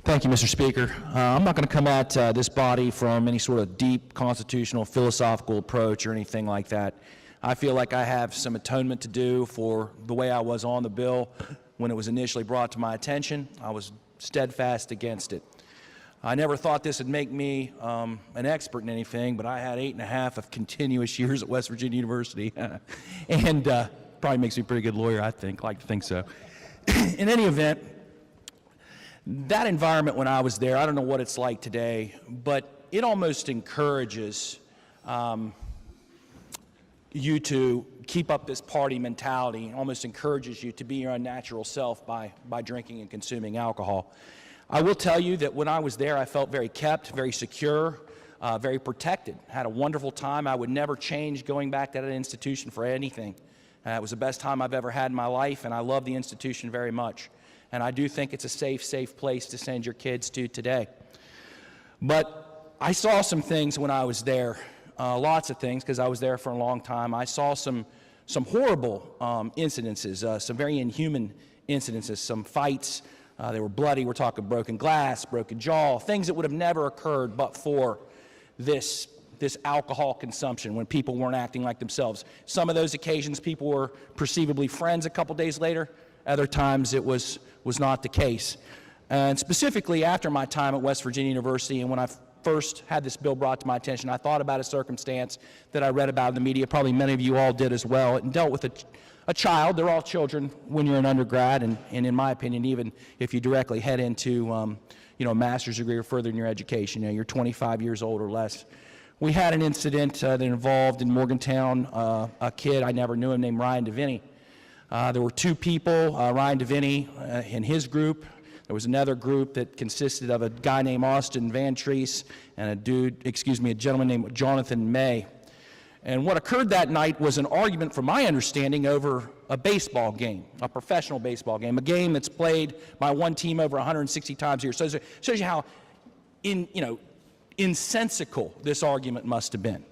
Thank you, Mr. Speaker. I'm not going to come at this body from any sort of deep constitutional philosophical approach or anything like that. I feel like I have some atonement to do for the way I was on the bill when it was initially brought to my attention. I was steadfast against it. I never thought this would make me an expert in anything, but I had 8.5 of continuous years at West Virginia University, and probably makes me a pretty good lawyer, I think. Like to think so. In any event, that environment when I was there, I don't know what it's like today, but it almost encourages you to keep up this party mentality, and almost encourages you to be your unnatural self by drinking and consuming alcohol. I will tell you that when I was there, I felt very kept, very secure, very protected. Had a wonderful time. I would never change going back to that institution for anything. It was the best time I've ever had in my life, and I love the institution very much. And I do think it's a safe place to send your kids to today. But I saw some things when I was there, lots of things, because I was there for a long time. I saw some horrible incidences, some very inhuman incidences, some fights. They were bloody. We're talking broken glass, broken jaw, things that would have never occurred but for this alcohol consumption when people weren't acting like themselves. Some of those occasions people were perceivably friends a couple days later. Other times it was not the case. And specifically after my time at West Virginia University, and when I first had this bill brought to my attention, I thought about a circumstance that I read about in the media. Probably many of you all did as well. It dealt with a child. They're all children when you're an undergrad, and in my opinion, even if you directly head into a master's degree or further in your education, you're 25 years old or less. We had an incident that involved in Morgantown a kid, I never knew him, named Ryan DeVinny. There were 2 people, Ryan DeVinny and his group. There was another group that consisted of a guy named Austin Van Treese and a gentleman named Jonathan May. And what occurred that night was an argument, from my understanding, over a baseball game, a professional baseball game, a game that's played by one team over 160 times a year. So it shows you how insensical this argument must have been.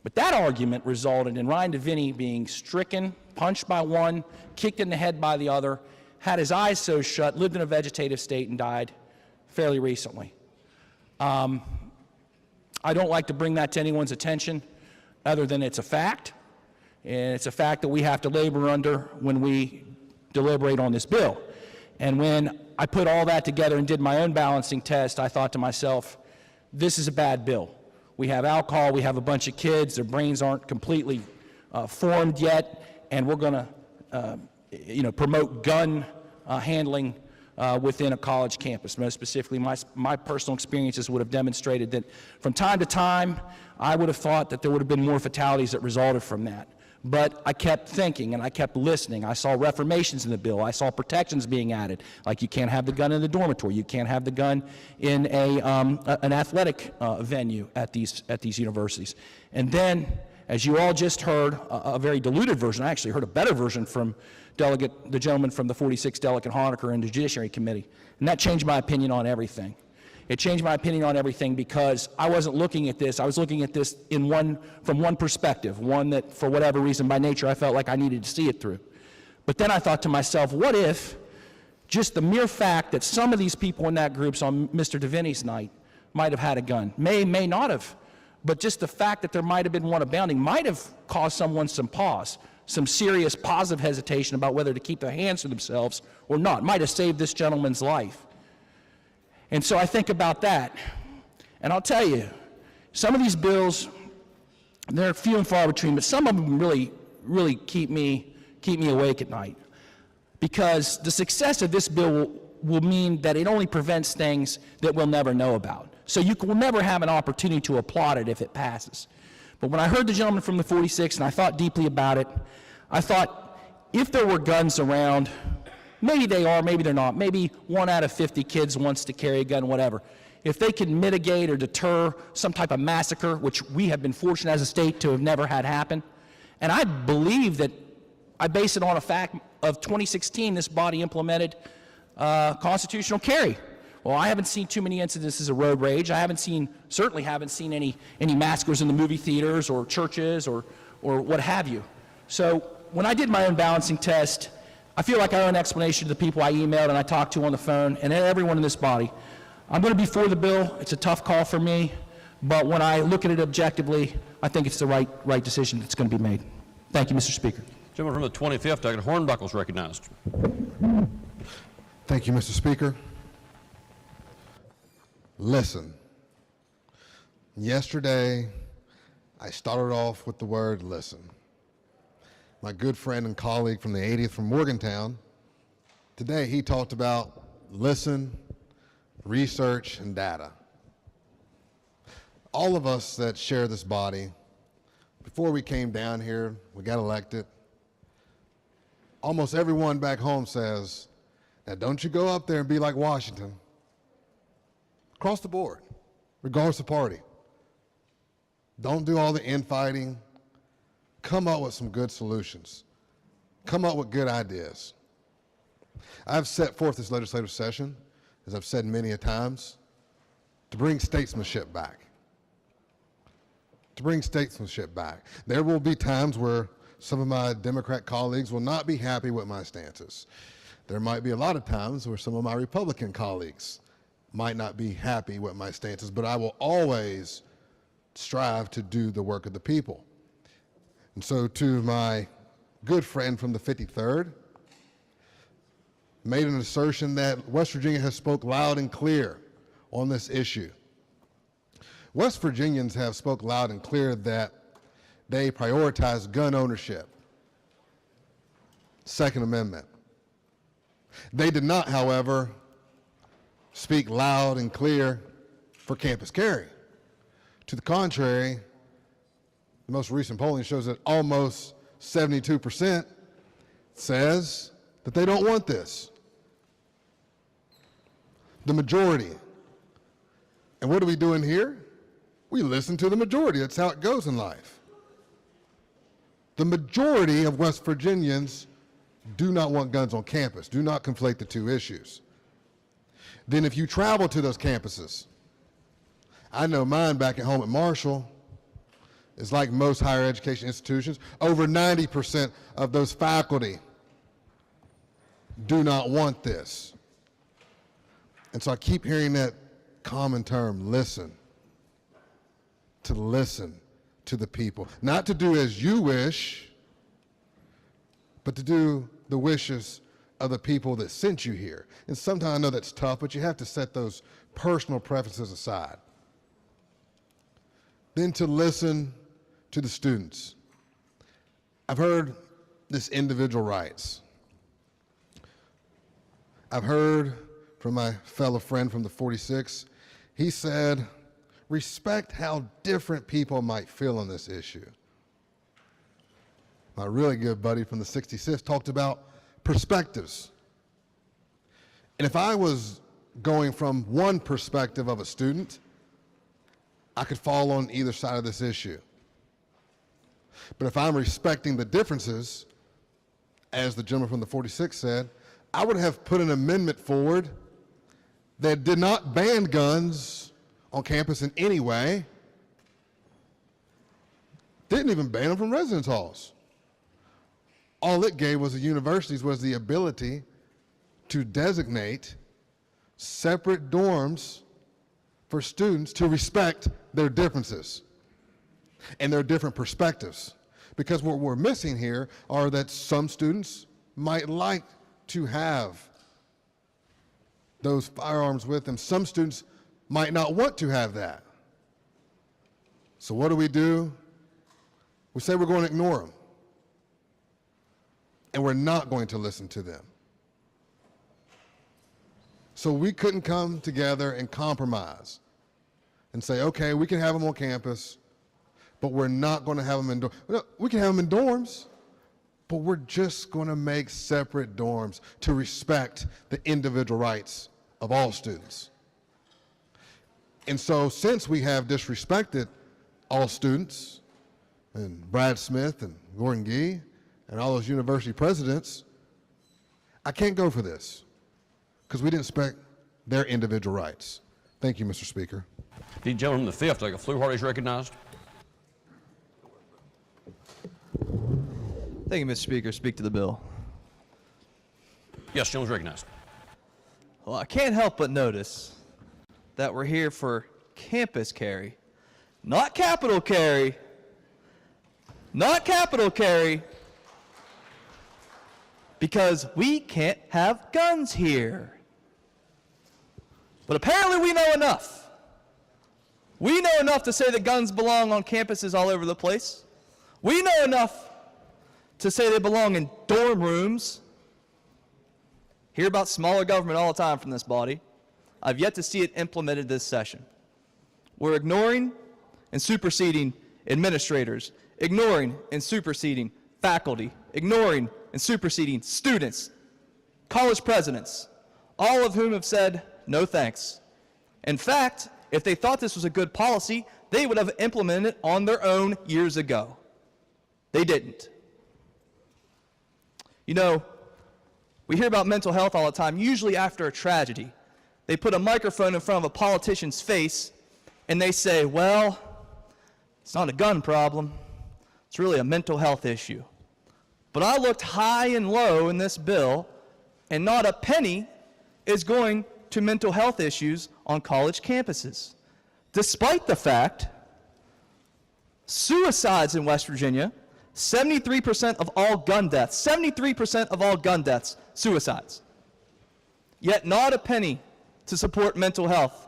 But that argument resulted in Ryan DeVinny being stricken, punched by one, kicked in the head by the other, had his eyes so shut, lived in a vegetative state, and died fairly recently. I don't like to bring that to anyone's attention other than it's a fact, and it's a fact that we have to labor under when we deliberate on this bill. And when I put all that together and did my own balancing test, I thought to myself, this is a bad bill. We have alcohol, we have a bunch of kids, their brains aren't completely formed yet, and we're going to promote gun handling within a college campus. Most specifically, my personal experiences would have demonstrated that from time to time, I would have thought that there would have been more fatalities that resulted from that. But I kept thinking and I kept listening. I saw reformations in the bill. I saw protections being added, like you can't have the gun in the dormitory. You can't have the gun in an athletic venue at these universities. And then as you all just heard, a very diluted version. I actually heard a better version from the gentleman from the 46th Delegate Honaker in the Judiciary Committee, and that changed my opinion on everything. It changed my opinion on everything because I wasn't looking at this. I was looking at this from one perspective, one that, for whatever reason, by nature, I felt like I needed to see it through. But then I thought to myself, what if just the mere fact that some of these people in that group on Mr. DeVinny's night might have had a gun, may not have, but just the fact that there might have been one abounding might have caused someone some pause, some serious positive hesitation about whether to keep their hands to themselves or not, might have saved this gentleman's life. And so I think about that, and I'll tell you, some of these bills, they're few and far between, but some of them really keep me awake at night. Because the success of this bill will mean that it only prevents things that we'll never know about. So you will never have an opportunity to applaud it if it passes. But when I heard the gentleman from the 46 and I thought deeply about it, I thought if there were guns around, maybe they are, maybe they're not, maybe 1 out of 50 kids wants to carry a gun, whatever. If they can mitigate or deter some type of massacre, which we have been fortunate as a state to have never had happen, and I believe that I base it on a fact of 2016, this body implemented constitutional carry. Well, I haven't seen too many incidences of road rage. I certainly haven't seen any massacres in the movie theaters or churches or what have you. So when I did my own balancing test, I feel like I owe an explanation to the people I emailed and I talked to on the phone and everyone in this body. I'm going to be for the bill. It's a tough call for me, but when I look at it objectively, I think it's the right decision that's going to be made. Thank you, Mr. Speaker. Gentleman from the 25th, Delegate Hornbuckle recognized. Thank you, Mr. Speaker. Listen. Yesterday, I started off with the word listen. My good friend and colleague from the 80th from Morgantown, today he talked about listen, research, and data. All of us that share this body, before we came down here, we got elected, almost everyone back home says, now don't you go up there and be like Washington. Across the board, regardless of party. Don't do all the infighting. Come up with some good solutions. Come up with good ideas. I've set forth this legislative session, as I've said many a times, to bring statesmanship back. To bring statesmanship back. There will be times where some of my Democrat colleagues will not be happy with my stances. There might be a lot of times where some of my Republican colleagues might not be happy with my stances, but I will always strive to do the work of the people. And so to my good friend from the 53rd, made an assertion that West Virginia has spoke loud and clear on this issue. West Virginians have spoke loud and clear that they prioritize gun ownership, Second Amendment. They did not, however, speak loud and clear for campus carry. To the contrary, the most recent polling shows that almost 72% says that they don't want this. The majority. And what are we doing here? We listen to the majority. That's how it goes in life. The majority of West Virginians do not want guns on campus. Do not conflate the two issues. Then if you travel to those campuses, I know mine back at home at Marshall is like most higher education institutions. Over 90% of those faculty do not want this. And so I keep hearing that common term, listen. To listen to the people. Not to do as you wish, but to do the wishes of the people that sent you here. And sometimes I know that's tough, but you have to set those personal preferences aside. Then to listen to the students. I've heard this individual rights. I've heard from my fellow friend from the 46, he said, respect how different people might feel on this issue. My really good buddy from the 66 talked about perspectives. And if I was going from one perspective of a student, I could fall on either side of this issue. But if I'm respecting the differences, as the gentleman from the 46 said, I would have put an amendment forward that did not ban guns on campus in any way, didn't even ban them from residence halls. All it gave was the universities was the ability to designate separate dorms for students to respect their differences and their different perspectives. Because what we're missing here are that some students might like to have those firearms with them. Some students might not want to have that. So what do? We say we're going to ignore them. And we're not going to listen to them. So we couldn't come together and compromise and say, okay, we can have them on campus, but we're not going to have them in dorms. No, we can have them in dorms, but we're just going to make separate dorms to respect the individual rights of all students. And so since we have disrespected all students, and Brad Smith and Gordon Gee and all those university presidents, I can't go for this because we didn't respect their individual rights. Thank you, Mr. Speaker. The gentleman from the 5th, Delegate Fluharty, is recognized. Thank you, Mr. Speaker. Speak to the bill. Yes, gentleman is recognized. Well, I can't help but notice that we're here for campus carry, not capital carry. Not capital carry, because we can't have guns here. But apparently we know enough. We know enough to say that guns belong on campuses all over the place. We know enough to say they belong in dorm rooms. Hear about smaller government all the time from this body. I've yet to see it implemented this session. We're ignoring and superseding administrators, ignoring and superseding faculty, ignoring and superseding students, college presidents, all of whom have said no thanks. In fact, if they thought this was a good policy, they would have implemented it on their own years ago. They didn't. You know, we hear about mental health all the time, usually after a tragedy. They put a microphone in front of a politician's face and they say, well, it's not a gun problem. It's really a mental health issue. But I looked high and low in this bill, and not a penny is going to mental health issues on college campuses. Despite the fact, suicides in West Virginia, 73% of all gun deaths, 73% of all gun deaths, suicides. Yet not a penny to support mental health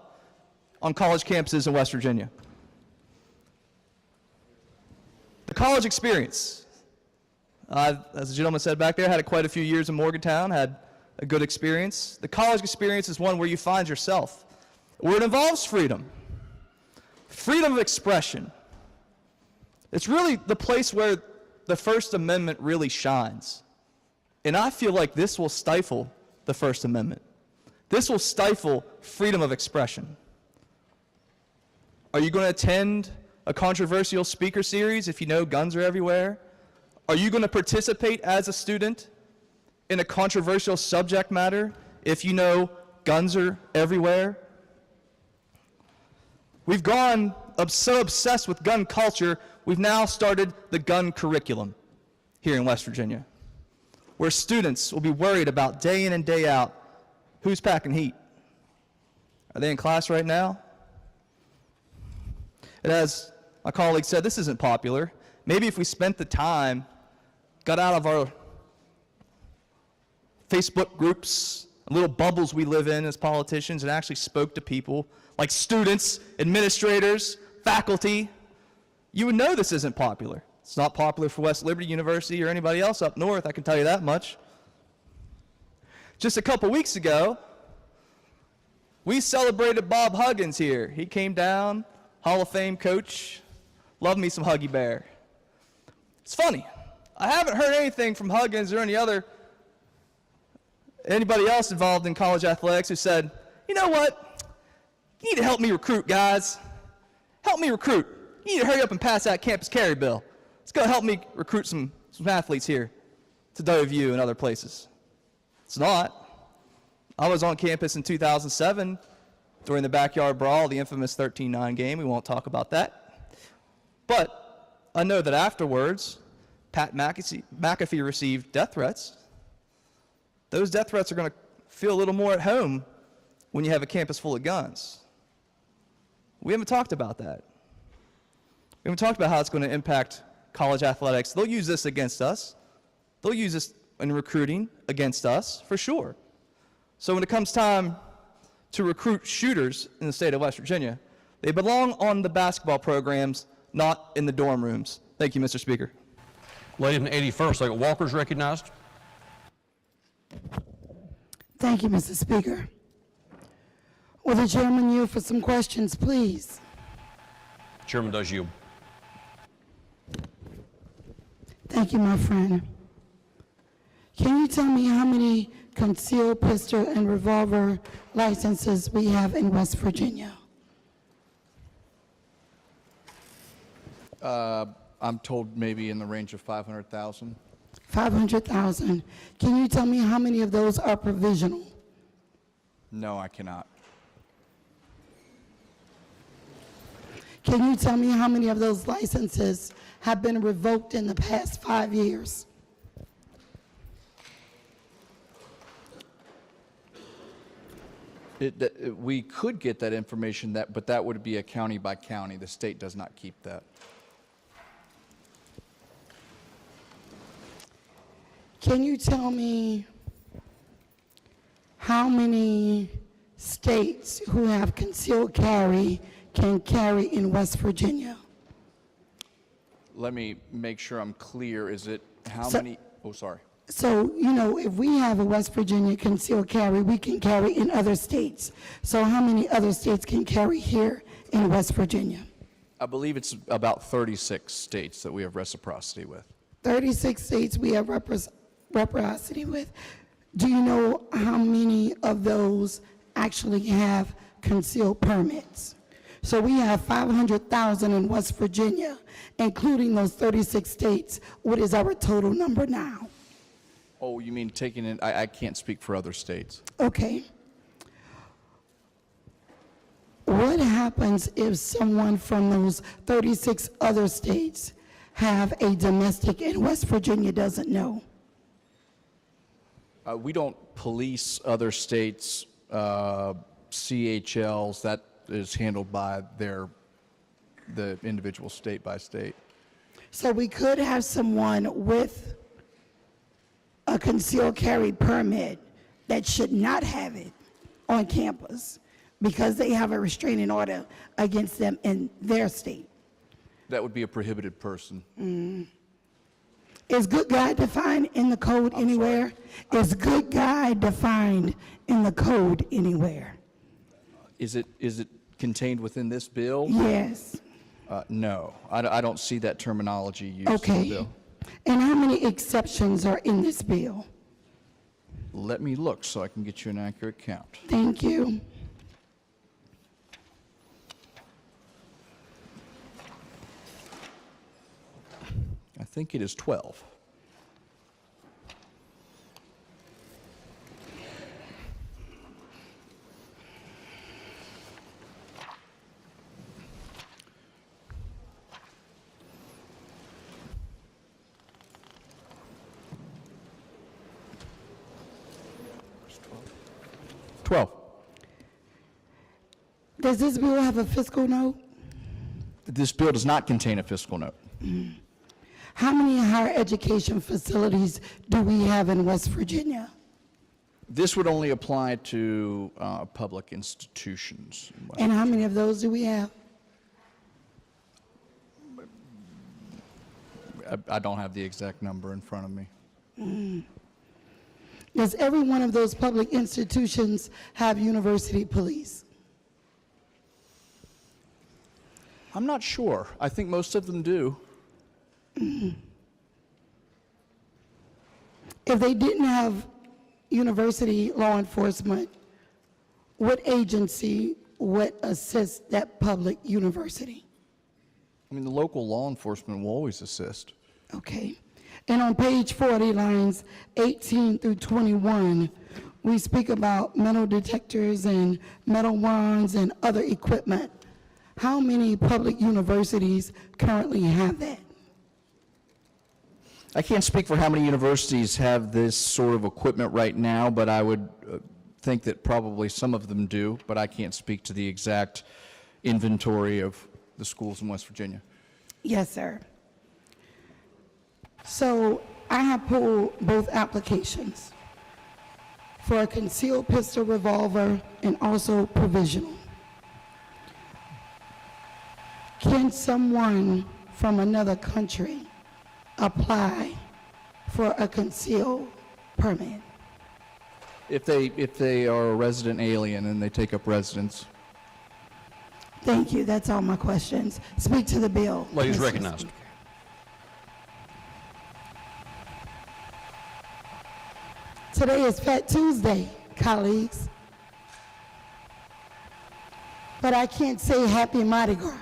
on college campuses in West Virginia. The college experience. As the gentleman said back there, I had quite a few years in Morgantown, had a good experience. The college experience is one where you find yourself, where it involves freedom, freedom of expression. It's really the place where the First Amendment really shines. And I feel like this will stifle the First Amendment. This will stifle freedom of expression. Are you going to attend a controversial speaker series if you know guns are everywhere? Are you going to participate as a student in a controversial subject matter if you know guns are everywhere? We've gone so obsessed with gun culture, we've now started the gun curriculum here in West Virginia, where students will be worried about day in and day out, who's packing heat? Are they in class right now? And as my colleague said, this isn't popular. Maybe if we spent the time, got out of our Facebook groups, little bubbles we live in as politicians, and actually spoke to people like students, administrators, faculty, you would know this isn't popular. It's not popular for West Liberty University or anybody else up north, I can tell you that much. Just a couple weeks ago, we celebrated Bob Huggins here. He came down, Hall of Fame coach, loved me some Huggy Bear. It's funny, I haven't heard anything from Huggins or anybody else involved in college athletics who said, you know what, you need to help me recruit, guys. Help me recruit. You need to hurry up and pass that campus carry bill. It's going to help me recruit some athletes here to WVU and other places. It's not. I was on campus in 2007 during the backyard brawl, the infamous 13-9 game. We won't talk about that. But I know that afterwards, Pat McAfee received death threats. Those death threats are going to feel a little more at home when you have a campus full of guns. We haven't talked about that. We haven't talked about how it's going to impact college athletics. They'll use this against us. They'll use this in recruiting against us, for sure. So when it comes time to recruit shooters in the state of West Virginia, they belong on the basketball programs, not in the dorm rooms. Thank you, Mr. Speaker. Lady from 81st, Second Walker's recognized. Thank you, Mr. Speaker. Will the chairman yield for some questions, please? Chairman does yield. Thank you, my friend. Can you tell me how many concealed pistol and revolver licenses we have in West Virginia? I'm told maybe in the range of 500,000. 500,000. Can you tell me how many of those are provisional? No, I cannot. Can you tell me how many of those licenses have been revoked in the past 5 years? We could get that information, but that would be a county by county. The state does not keep that. Can you tell me how many states who have concealed carry can carry in West Virginia? Let me make sure I'm clear. Is it how So- many? Oh, sorry. So, you know, if we have a West Virginia concealed carry, we can carry in other states. So how many other states can carry here in West Virginia? I believe it's about 36 states that we have reciprocity with. 36 states we have reciprocity with. Do you know how many of those actually have concealed permits? So we have 500,000 in West Virginia, including those 36 states. What is our total number now? Oh, you mean taking it? I can't speak for other states. Okay. What happens if someone from those 36 other states have a domestic and West Virginia doesn't know? We don't police other states' CHLs. That is handled by the individual state by state. So we could have someone with a concealed carry permit that should not have it on campus because they have a restraining order against them in their state. That would be a prohibited person. Is good guy defined in the code anywhere? Is good guy defined in the code anywhere? Is it contained within this bill? Yes. No, I don't see that terminology used in the Okay. bill. And how many exceptions are in this bill? Let me look so I can get you an accurate count. Thank you. I think it is 12. Does this bill have a fiscal note? This bill does not contain a fiscal note. How many higher education facilities do we have in West Virginia? This would only apply to public institutions. And how many of those do we have? I don't have the exact number in front of me. Does every one of those public institutions have university police? I'm not sure. I think most of them do. If they didn't have university law enforcement, what agency would assist that public university? I mean, the local law enforcement will always assist. Okay. And on page 40, lines 18 through 21, we speak about metal detectors and metal wands and other equipment. How many public universities currently have that? I can't speak for how many universities have this sort of equipment right now, but I would think that probably some of them do, but I can't speak to the exact inventory of the schools in West Virginia. Yes, sir. So I have pulled both applications for a concealed pistol revolver and also provisional. Can someone from another country apply for a concealed permit? If they are a resident alien and they take up residence. Thank you. That's all my questions. Speak to the bill. Ladies Mr. recognized. Speaker. Today is Fat Tuesday, colleagues. But I can't say Happy Mardi Gras,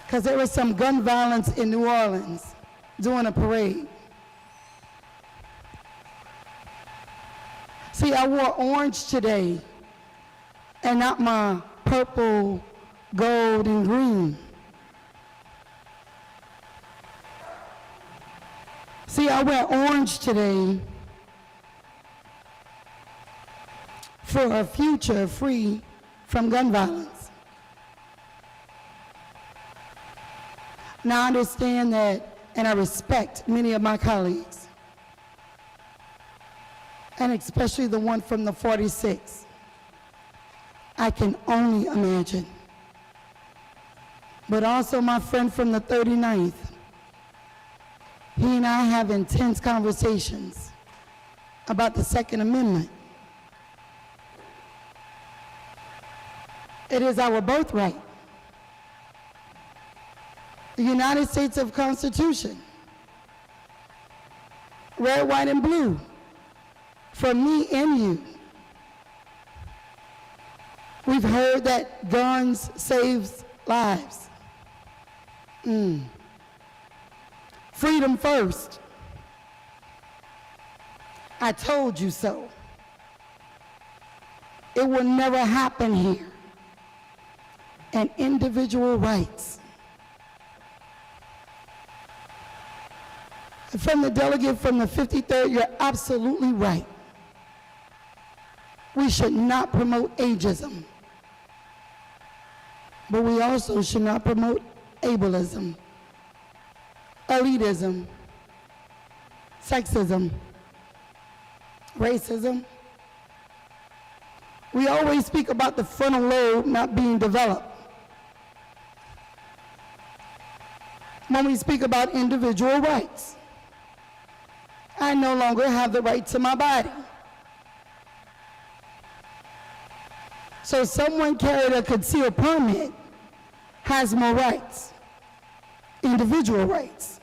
because there was some gun violence in New Orleans during a parade. See, I wore orange today and not my purple, gold, and green. See, I wear orange today for a future free from gun violence. Now, I understand that, and I respect many of my colleagues, and especially the one from the 46. I can only imagine. But also my friend from the 39th. He and I have intense conversations about the Second Amendment. It is our birthright. The United States of Constitution, red, white, and blue, for me and you. We've heard that guns saves lives. Freedom first. I told you so. It will never happen here. And individual rights. From the delegate from the 53rd, you're absolutely right. We should not promote ageism. But we also should not promote ableism, elitism, sexism, racism. We always speak about the frontal lobe not being developed. When we speak about individual rights, I no longer have the right to my body. So someone carried a concealed permit has more rights, individual rights.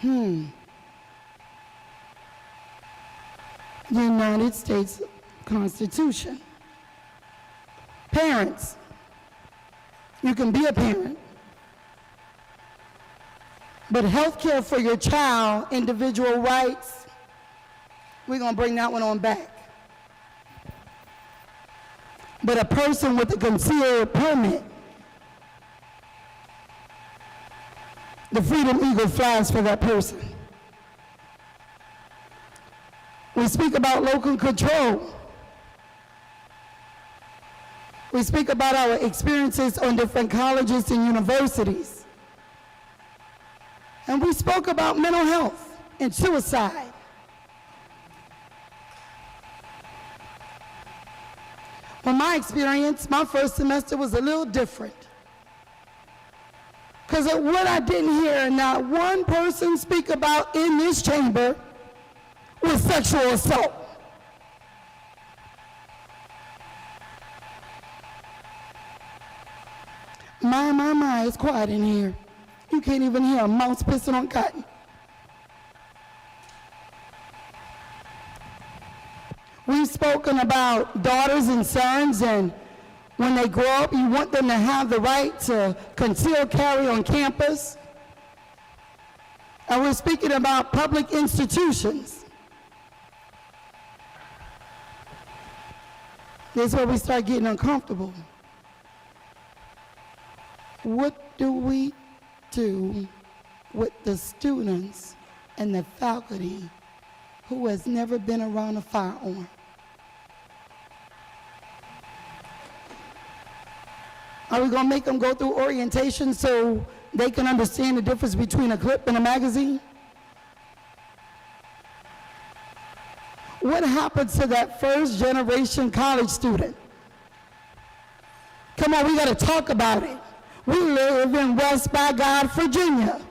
The United States Constitution. Parents, you can be a parent, but health care for your child, individual rights, we're going to bring that one on back. But a person with a concealed permit, the Freedom Eagle flies for that person. We speak about local control. We speak about our experiences on different colleges and universities. And we spoke about mental health and suicide. Well, my experience, my first semester was a little different. Because what I didn't hear not one person speak about in this chamber was sexual assault. My, it's quiet in here. You can't even hear a mouse pissing on cotton. We've spoken about daughters and sons and when they grow up, you want them to have the right to conceal carry on campus. And we're speaking about public institutions. This is where we start getting uncomfortable. What do we do with the students and the faculty who has never been around a firearm? Are we gonna make them go through orientation so they can understand the difference between a clip and a magazine? What happens to that first generation college student? Come on, we gotta talk about it. We live in West by God, Virginia,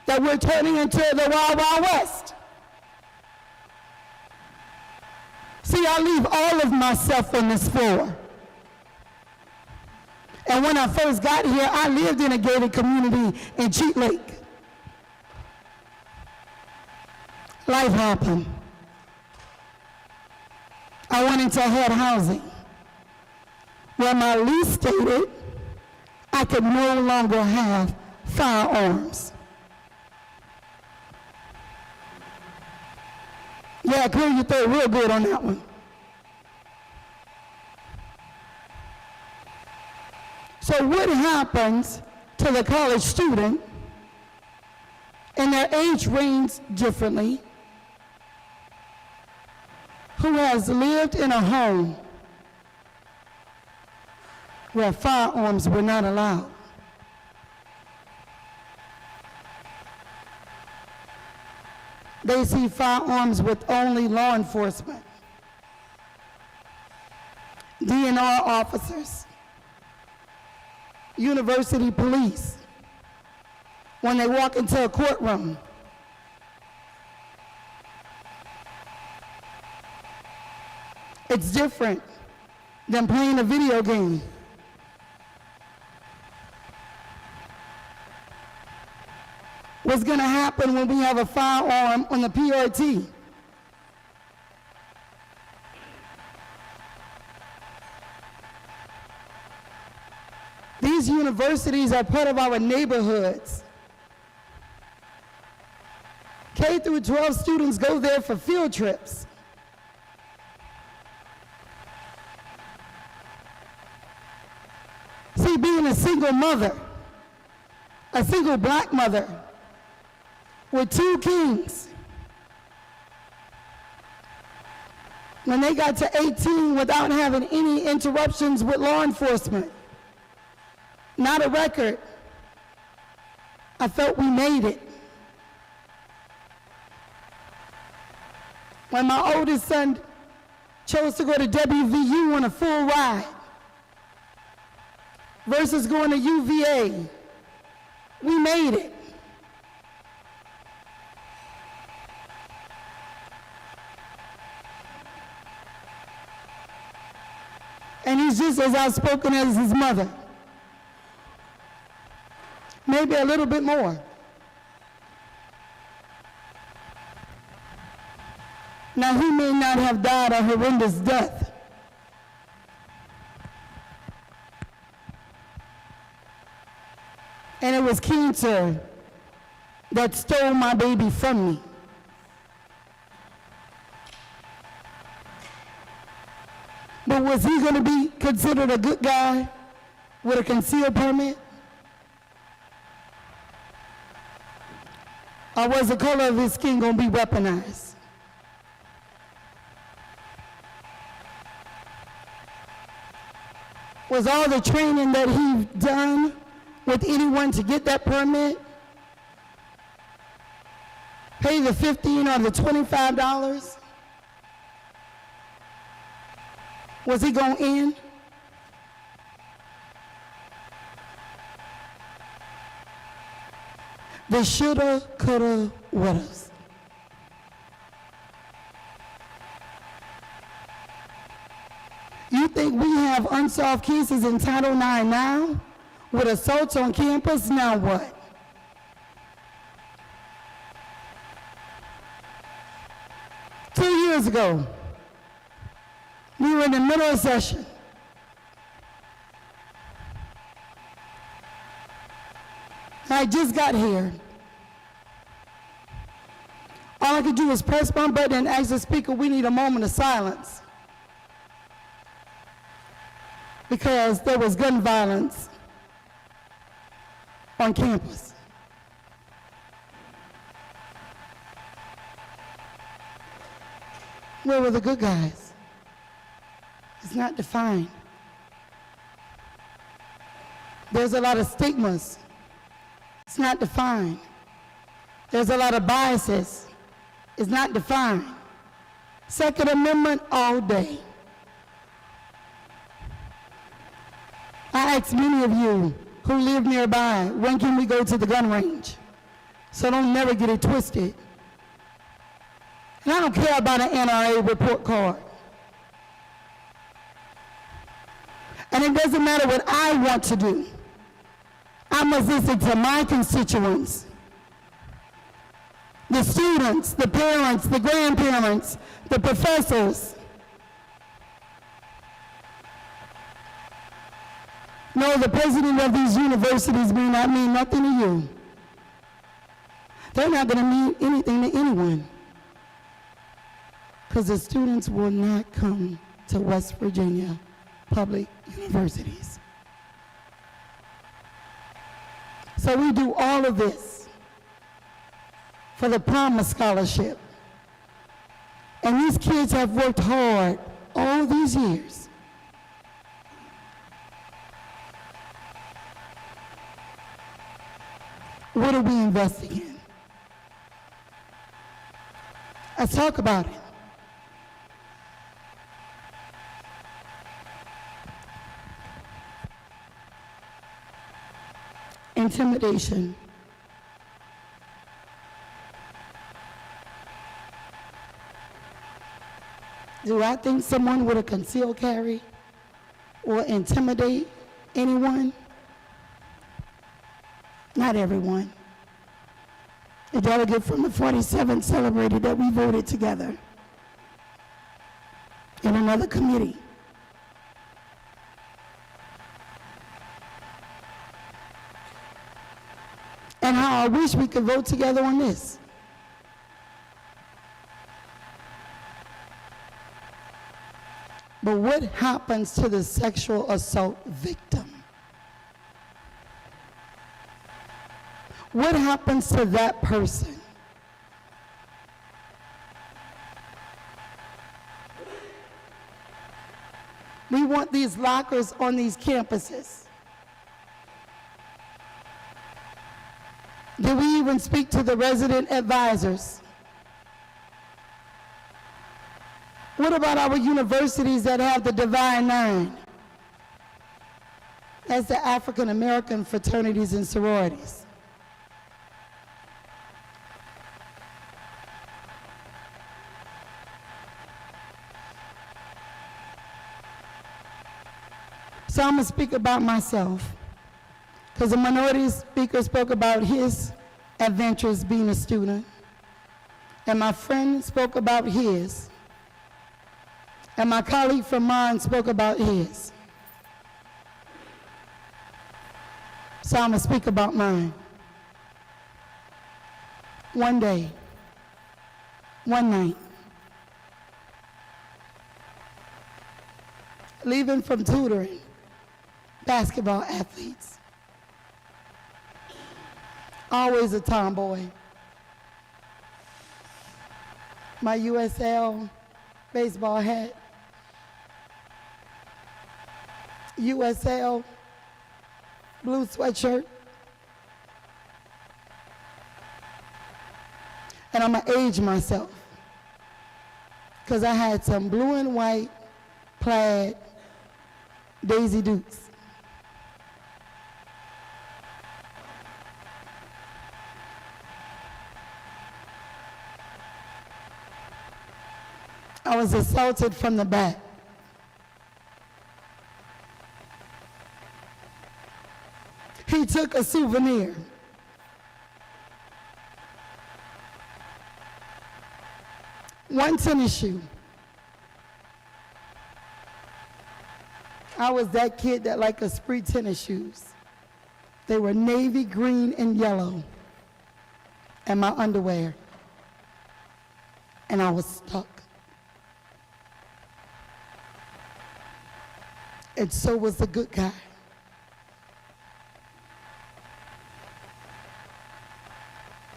that we're turning into the Wild Wild West. See, I leave all of myself on this floor. And when I first got here, I lived in a gated community in Cheat Lake. Life happened. I went into HUD housing, where my lease stated I could no longer have firearms. Yeah, clear your throat real good on that one. So what happens to the college student, and their age range differently, who has lived in a home where firearms were not allowed? They see firearms with only law enforcement, DNR officers, university police, when they walk into a courtroom. It's different than playing a video game. What's going to happen when we have a firearm on the PRT? These universities are part of our neighborhoods. K through 12 students go there for field trips. See, being a single mother, a single black mother with 2 kings, when they got to 18 without having any interruptions with law enforcement, not a record, I felt we made it. When my oldest son chose to go to WVU on a full ride versus going to UVA, we made it. And he's just as outspoken as his mother. Maybe a little bit more. Now, he may not have died a horrendous death, and it was cancer that stole my baby from me. But was he going to be considered a good guy with a concealed permit? Or was the color of his skin going to be weaponized? Was all the training that he done with anyone to get that permit, pay the $15 or the $25, was he going in? The shoulda, coulda, wouldas. You think we have unsolved cases in Title IX now? With assaults on campus, now what? Two years ago, we were in the middle of session. I just got here. All I could do was press my button and ask the speaker, we need a moment of silence. Because there was gun violence on campus. Where were the good guys? It's not defined. There's a lot of stigmas. It's not defined. There's a lot of biases. It's not defined. Second Amendment all day. I ask many of you who live nearby, when can we go to the gun range? So don't never get it twisted. And I don't care about an NRA report card. And it doesn't matter what I want to do. I must listen to my constituents, the students, the parents, the grandparents, the professors. No, the president of these universities may not mean nothing to you. They're not going to mean anything to anyone. Because the students will not come to West Virginia public universities. So we do all of this for the Promise Scholarship. And these kids have worked hard all these years. What are we investing in? Let's talk about it. Intimidation. Do I think someone with a concealed carry will intimidate anyone? Not everyone. A delegate from the 47 celebrated that we voted together in another committee. And how I wish we could vote together on this. But what happens to the sexual assault victim? What happens to that person? We want these lockers on these campuses. Do we even speak to the resident advisors? What about our universities that have the Divine Nine? That's the African American fraternities and sororities. So I'm going to speak about myself, because the minority speaker spoke about his adventures being a student, and my friend spoke about his, and my colleague from mine spoke about his. So I'm going to speak about mine. One day, one night, leaving from tutoring basketball athletes, always a tomboy. My USL baseball hat, USL blue sweatshirt, and I'm gonna age myself because I had some blue and white plaid Daisy Dukes. I was assaulted from the back. He took a souvenir. One tennis shoe. I was that kid that liked Esprit tennis shoes. They were navy, green, and yellow. And my underwear. And I was stuck. And so was the good guy.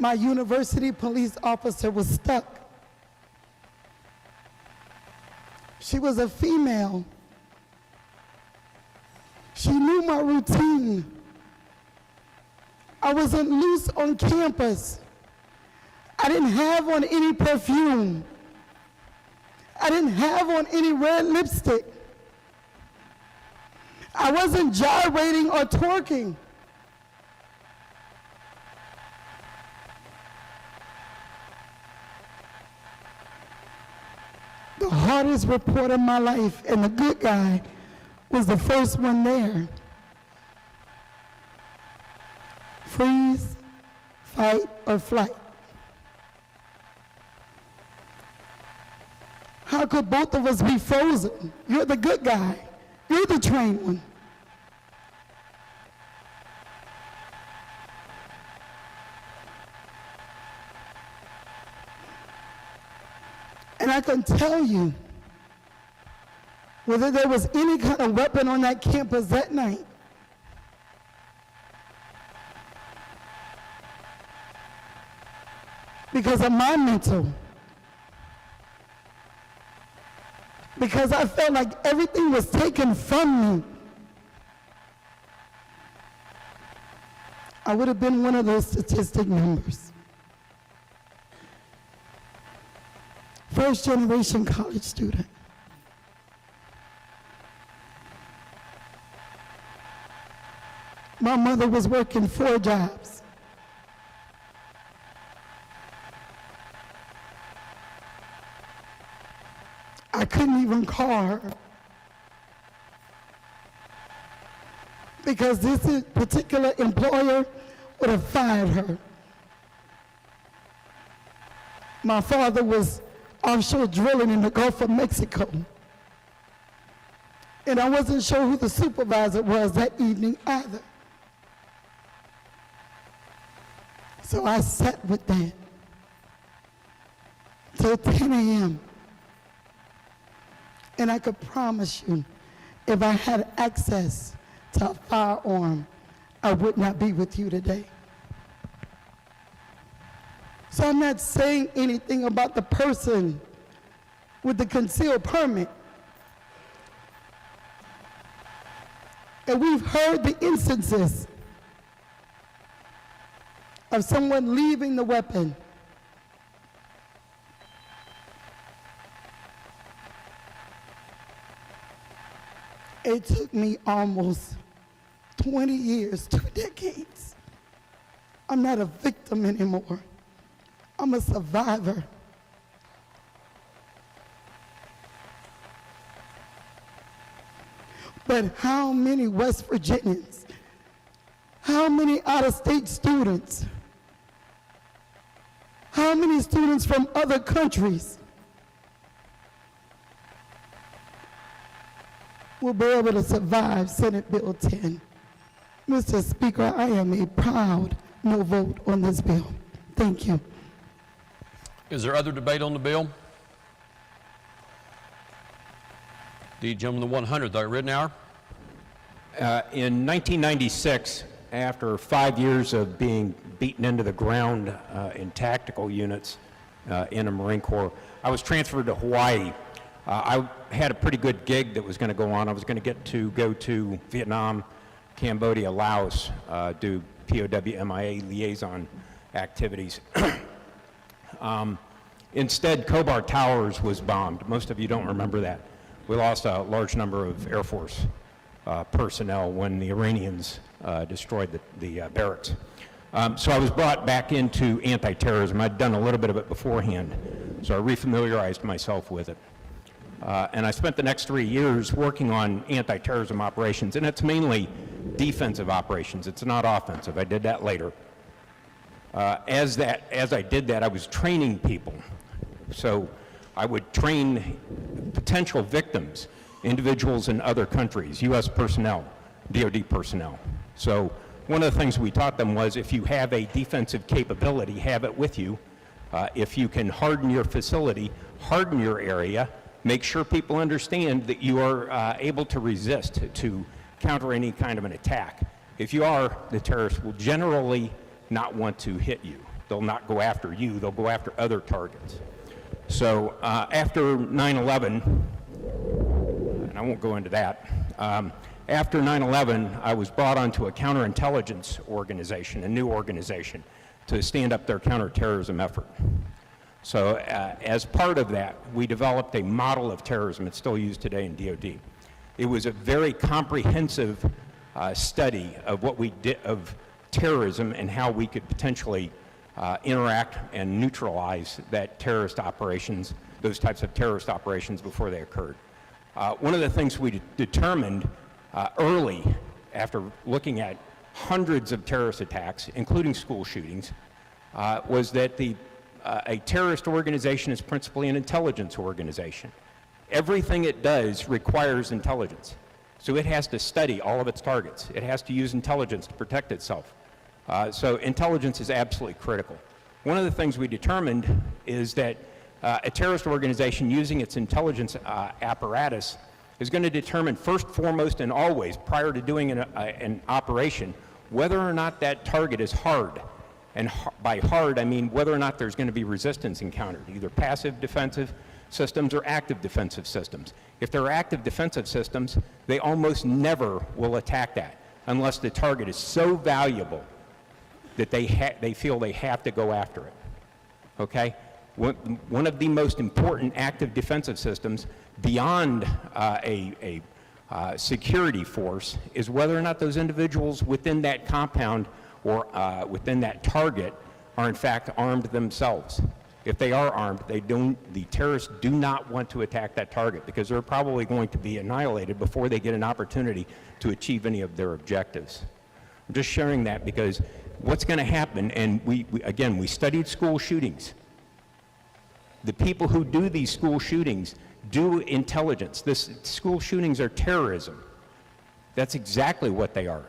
My university police officer was stuck. She was a female. She knew my routine. I wasn't loose on campus. I didn't have on any perfume. I didn't have on any red lipstick. I wasn't gyrating or twerking. The hardest report of my life, and the good guy was the first one there. Freeze, fight, or flight. How could both of us be frozen? You're the good guy. You're the trained one. And I can tell you, whether there was any kind of weapon on that campus that night, because of my mental, because I felt like everything was taken from me, I would have been one of those statistic numbers. First generation college student. My mother was working 4 jobs. I couldn't even call her because this particular employer would have fired her. My father was offshore drilling in the Gulf of Mexico. And I wasn't sure who the supervisor was that evening either. So I sat with that till 10 a.m. And I could promise you, if I had access to a firearm, I would not be with you today. So I'm not saying anything about the person with the concealed permit. And we've heard the instances of someone leaving the weapon. It took me almost 20 years, 2 decades. I'm not a victim anymore. I'm a survivor. But how many West Virginians, how many out-of-state students, how many students from other countries will be able to survive Senate Bill 10? Mr. Speaker, I am a proud no vote on this bill. Thank you. Is there other debate on the bill? The gentleman, the 100th, Ridenour. In 1996, after 5 years of being beaten into the ground in tactical units in the Marine Corps, I was transferred to Hawaii. I had a pretty good gig that was going to go on. I was going to get to go to Vietnam, Cambodia, Laos, do POW MIA liaison activities. Instead, Khobar Towers was bombed. Most of you don't remember that. We lost a large number of Air Force personnel when the Iranians destroyed the barracks. So I was brought back into anti-terrorism. I'd done a little bit of it beforehand, so I refamiliarized myself with it. And I spent the next 3 years working on anti-terrorism operations, and it's mainly defensive operations. It's not offensive. I did that later. As I did that, I was training people. So I would train potential victims, individuals in other countries, U.S. personnel, DOD personnel. So one of the things we taught them was if you have a defensive capability, have it with you. If you can harden your facility, harden your area, make sure people understand that you are able to resist, to counter any kind of an attack. If you are, the terrorists will generally not want to hit you. They'll not go after you, they'll go after other targets. So after 9/11, and I won't go into that, after 9/11, I was brought onto a counterintelligence organization, a new organization, to stand up their counterterrorism effort. So as part of that, we developed a model of terrorism. It's still used today in DOD. It was a very comprehensive study of what we did of terrorism and how we could potentially interact and neutralize that terrorist operations, those types of terrorist operations before they occurred. One of the things we determined early, after looking at hundreds of terrorist attacks, including school shootings, was that a terrorist organization is principally an intelligence organization. Everything it does requires intelligence. So it has to study all of its targets. It has to use intelligence to protect itself. So intelligence is absolutely critical. One of the things we determined is that a terrorist organization using its intelligence apparatus is going to determine first, foremost, and always, prior to doing an operation, whether or not that target is hard. And by hard, I mean whether or not there's going to be resistance encountered, either passive defensive systems or active defensive systems. If they're active defensive systems, they almost never will attack that unless the target is so valuable that they feel they have to go after it. Okay? One of the most important active defensive systems beyond a security force is whether or not those individuals within that compound or within that target are in fact armed themselves. If they are armed, the terrorists do not want to attack that target because they're probably going to be annihilated before they get an opportunity to achieve any of their objectives. I'm just sharing that because what's going to happen, and we studied school shootings. The people who do these school shootings do intelligence. School shootings are terrorism. That's exactly what they are.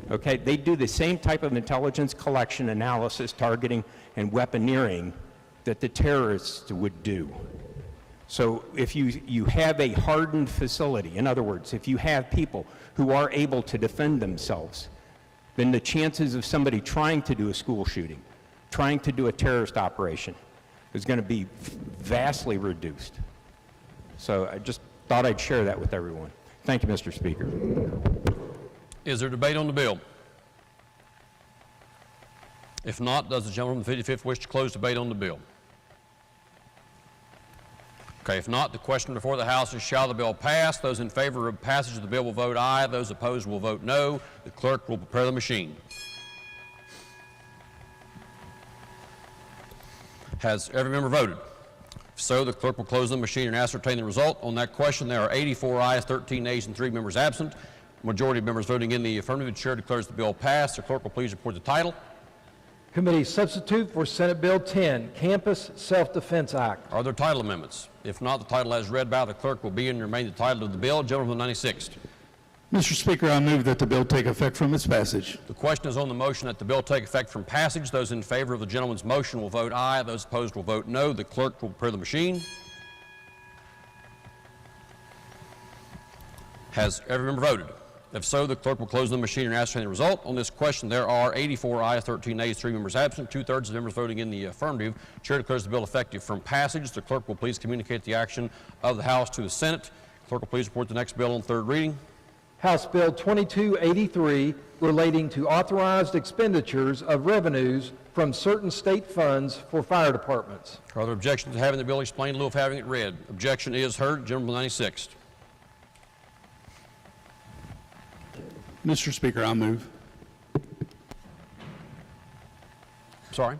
Okay, they do the same type of intelligence collection, analysis, targeting, and weaponeering that the terrorists would do. So if you have a hardened facility, in other words, if you have people who are able to defend themselves, then the chances of somebody trying to do a school shooting, trying to do a terrorist operation, is going to be vastly reduced. So I just thought I'd share that with everyone. Thank you, Mr. Speaker. Is there debate on the bill? If not, does the gentleman from the 55th wish to close debate on the bill? Okay, if not, the question before the House is, shall the bill pass? Those in favor of passage of the bill will vote aye. Those opposed will vote no. The clerk will prepare the machine. Has every member voted? If so, the clerk will close the machine and ascertain the result. On that question, there are 84 ayes, 13 nays, and 3 members absent. Majority of members voting in the affirmative. The chair declares the bill passed. The clerk will please report the title. Committee substitute for Senate Bill 10, Campus Self-Defense Act. Are there title amendments? If not, the title as read by the clerk will be and remain the title of the bill. Gentleman from the 96th. Mr. Speaker, I move that the bill take effect from its passage. The question is on the motion that the bill take effect from passage. Those in favor of the gentleman's motion will vote aye. Those opposed will vote no. The clerk will prepare the machine. Has every member voted? If so, the clerk will close the machine and ascertain the result. On this question, there are 84 ayes, 13 nays, 3 members absent, 2/3 of members voting in the affirmative. Chair declares the bill effective from passage. The clerk will please communicate the action of the House to the Senate. Clerk will please report the next bill on third reading. House Bill 2283, relating to authorized expenditures of revenues from certain state funds for fire departments. Are there objections to having the bill explained in lieu of having it read? Objection is heard. Gentleman from the 96th. Mr. Speaker, I move. Sorry?